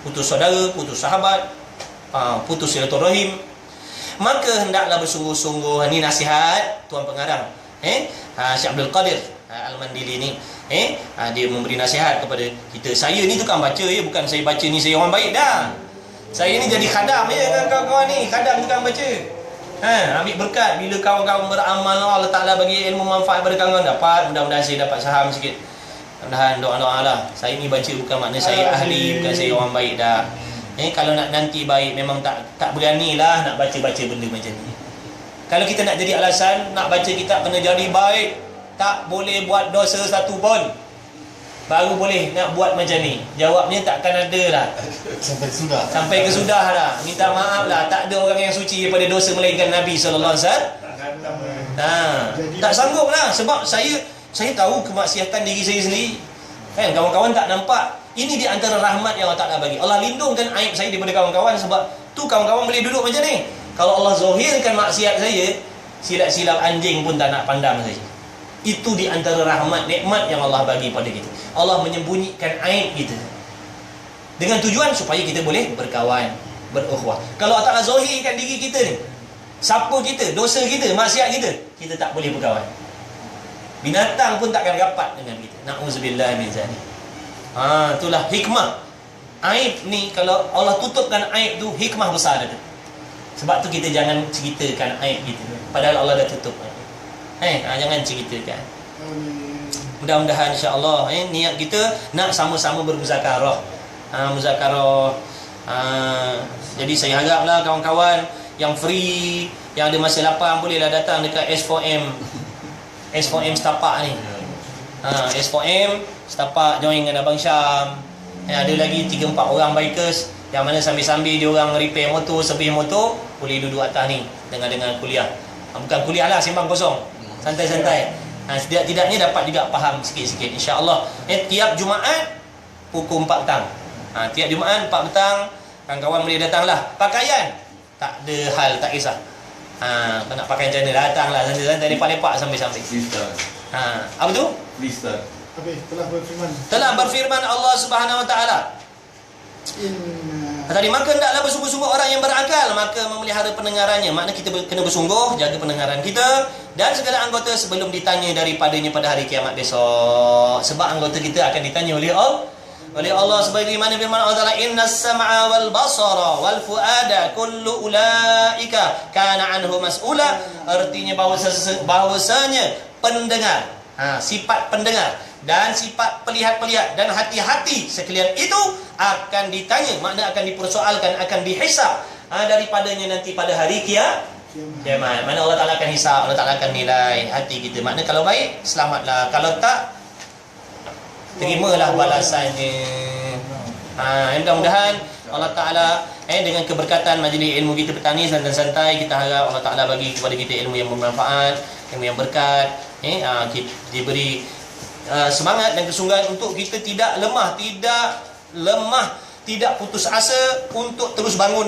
Putus saudara, putus sahabat, putus silaturahim. Maka hendaklah bersungguh-sungguh. Ini nasihat Tuan Pengarang Syekh Abdul Qadir Al-Mandili ni. Dia memberi nasihat kepada kita. Saya ni tukang baca ya, bukan saya baca ni saya orang baik dah. Saya ni jadi khadam ya dengan kawan-kawan ni, khadam tukang baca. Ambil berkat bila kawan-kawan beramal, Allah Taala bagi ilmu manfaat pada kawan-kawan, dapat, mudah-mudahan saya dapat saham sikit. Mudah-mudahan doa-doa lah. Saya ni baca bukan makna saya ahli, bukan saya orang baik dah. Kalau nak nanti baik memang tak beranilah nak baca-baca benda macam ni. Kalau kita nak jadi alasan nak baca kitab kena jadi baik, tak boleh buat dosa satu pun, baru boleh nak buat macam ni. Jawabnya takkan ada lah. Sampai ke sudah dah. Minta maaf lah. Tak ada orang yang suci daripada dosa melainkan Nabi SAW. Tak sanggup lah. Sebab saya tahu kemaksiatan diri saya sendiri. Kan kawan-kawan tak nampak. Ini di antara rahmat yang Allah Ta'ala bagi. Allah lindungkan aib saya daripada kawan-kawan. Sebab tu kawan-kawan boleh duduk macam ni. Kalau Allah zahirkan maksiat saya, silap-silap anjing pun tak nak pandang saya. Itu di antara rahmat, nikmat yang Allah bagi pada kita. Allah menyembunyikan aib kita dengan tujuan supaya kita boleh berkawan, berukhuwah. Kalau Allah Ta'ala zahirkan diri kita ni, siapa kita, dosa kita, maksiat kita tak boleh berkawan. Binatang pun takkan rapat dengan kita. Na'udzubillah min zalik. Itulah hikmah. Aib ni kalau Allah tutupkan aib tu, hikmah besar tu. Sebab tu kita jangan ceritakan aib kita. Padahal Allah dah tutup. Jangan ceritakan. Mudah-mudahan insya-Allah niat kita nak sama-sama bermuzakarah. Muzakarah. Jadi saya haraplah kawan-kawan yang free, yang ada masa lapang, bolehlah datang dekat S4M Setapak ni. S4M Setapak join dengan Abang Syam. Ada lagi 3-4 orang bikers yang mana sambil-sambil dia orang repair motor, servis motor, boleh duduk atas ni dengan kuliah. Bukan kuliah lah, sembang kosong. Santai-santai. Setidak-tidaknya dapat juga faham sikit-sikit insya-Allah. Tiap Jumaat pukul 4 petang. Tiap Jumaat 4 petang kawan-kawan boleh datanglah. Pakaian tak ada hal, tak kisah. Kau nak pakai macam mana, datanglah santai-santai, lepak-lepak sambil-sambil. Apa tu? Telah berfirman Allah Subhanahu Wa Taala. Tadi maka hendaklah bersungguh-sungguh orang yang berakal, maka memelihara pendengarannya. Makna kita kena bersungguh jaga pendengaran kita dan segala anggota sebelum ditanya daripadanya pada hari kiamat besok. Sebab anggota kita akan ditanya oleh Allah sebagaimana firman Allah Taala, innas sam'a wal basara wal fuada kullu ulaika kana anhu mas'ula. Artinya bahwasanya pendengar, sifat pendengar dan sifat pelihat-pelihat dan hati-hati sekalian itu akan ditanya, makna akan dipersoalkan, akan dihisab daripadanya nanti pada hari kiamat. Mana Allah Ta'ala akan hisab, Allah Ta'ala akan nilai hati kita. Makna kalau baik, selamatlah. Kalau tak, terimalah balasannya. Mudah-mudahan Allah Ta'ala dengan keberkatan majlis ilmu kita petang ni santai-santai, kita harap Allah Ta'ala bagi kepada kita ilmu yang bermanfaat, ilmu yang berkat, kita diberi semangat dan kesungguhan untuk kita tidak lemah, tidak putus asa untuk terus bangun,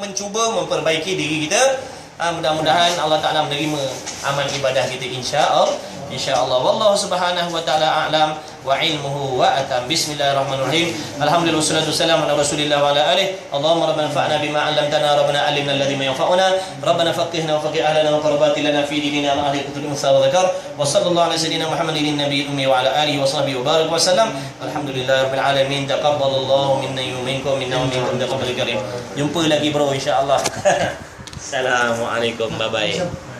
mencuba memperbaiki diri kita. Mudah-mudahan Allah Ta'ala menerima amal ibadah kita insya-Allah. Wallahu subhanahu wa ta'ala a'lam wa ilmuhu wa atam. Bismillahirrahmanirrahim. Alhamdulillah wassalatu wassalamu ala Rasulillah wa ala alihi. Allahumma rabbana fa'na bima 'allamtana, rabbana 'allimna alladhi yanfa'una, rabbana faqihna wa faqih ahlana wa qarbati lana fi dinina ma ahli kutubil musa wa dzakar. Wa sallallahu ala sayyidina Muhammadin nabiyil ummi wa ala alihi wa sahbihi wa barik wa sallam. Alhamdulillahirabbil alamin. Taqabbalallahu minna wa minkum, minna wa minkum taqabbal karim. Jumpa lagi bro insya-Allah. Assalamualaikum. Bye bye.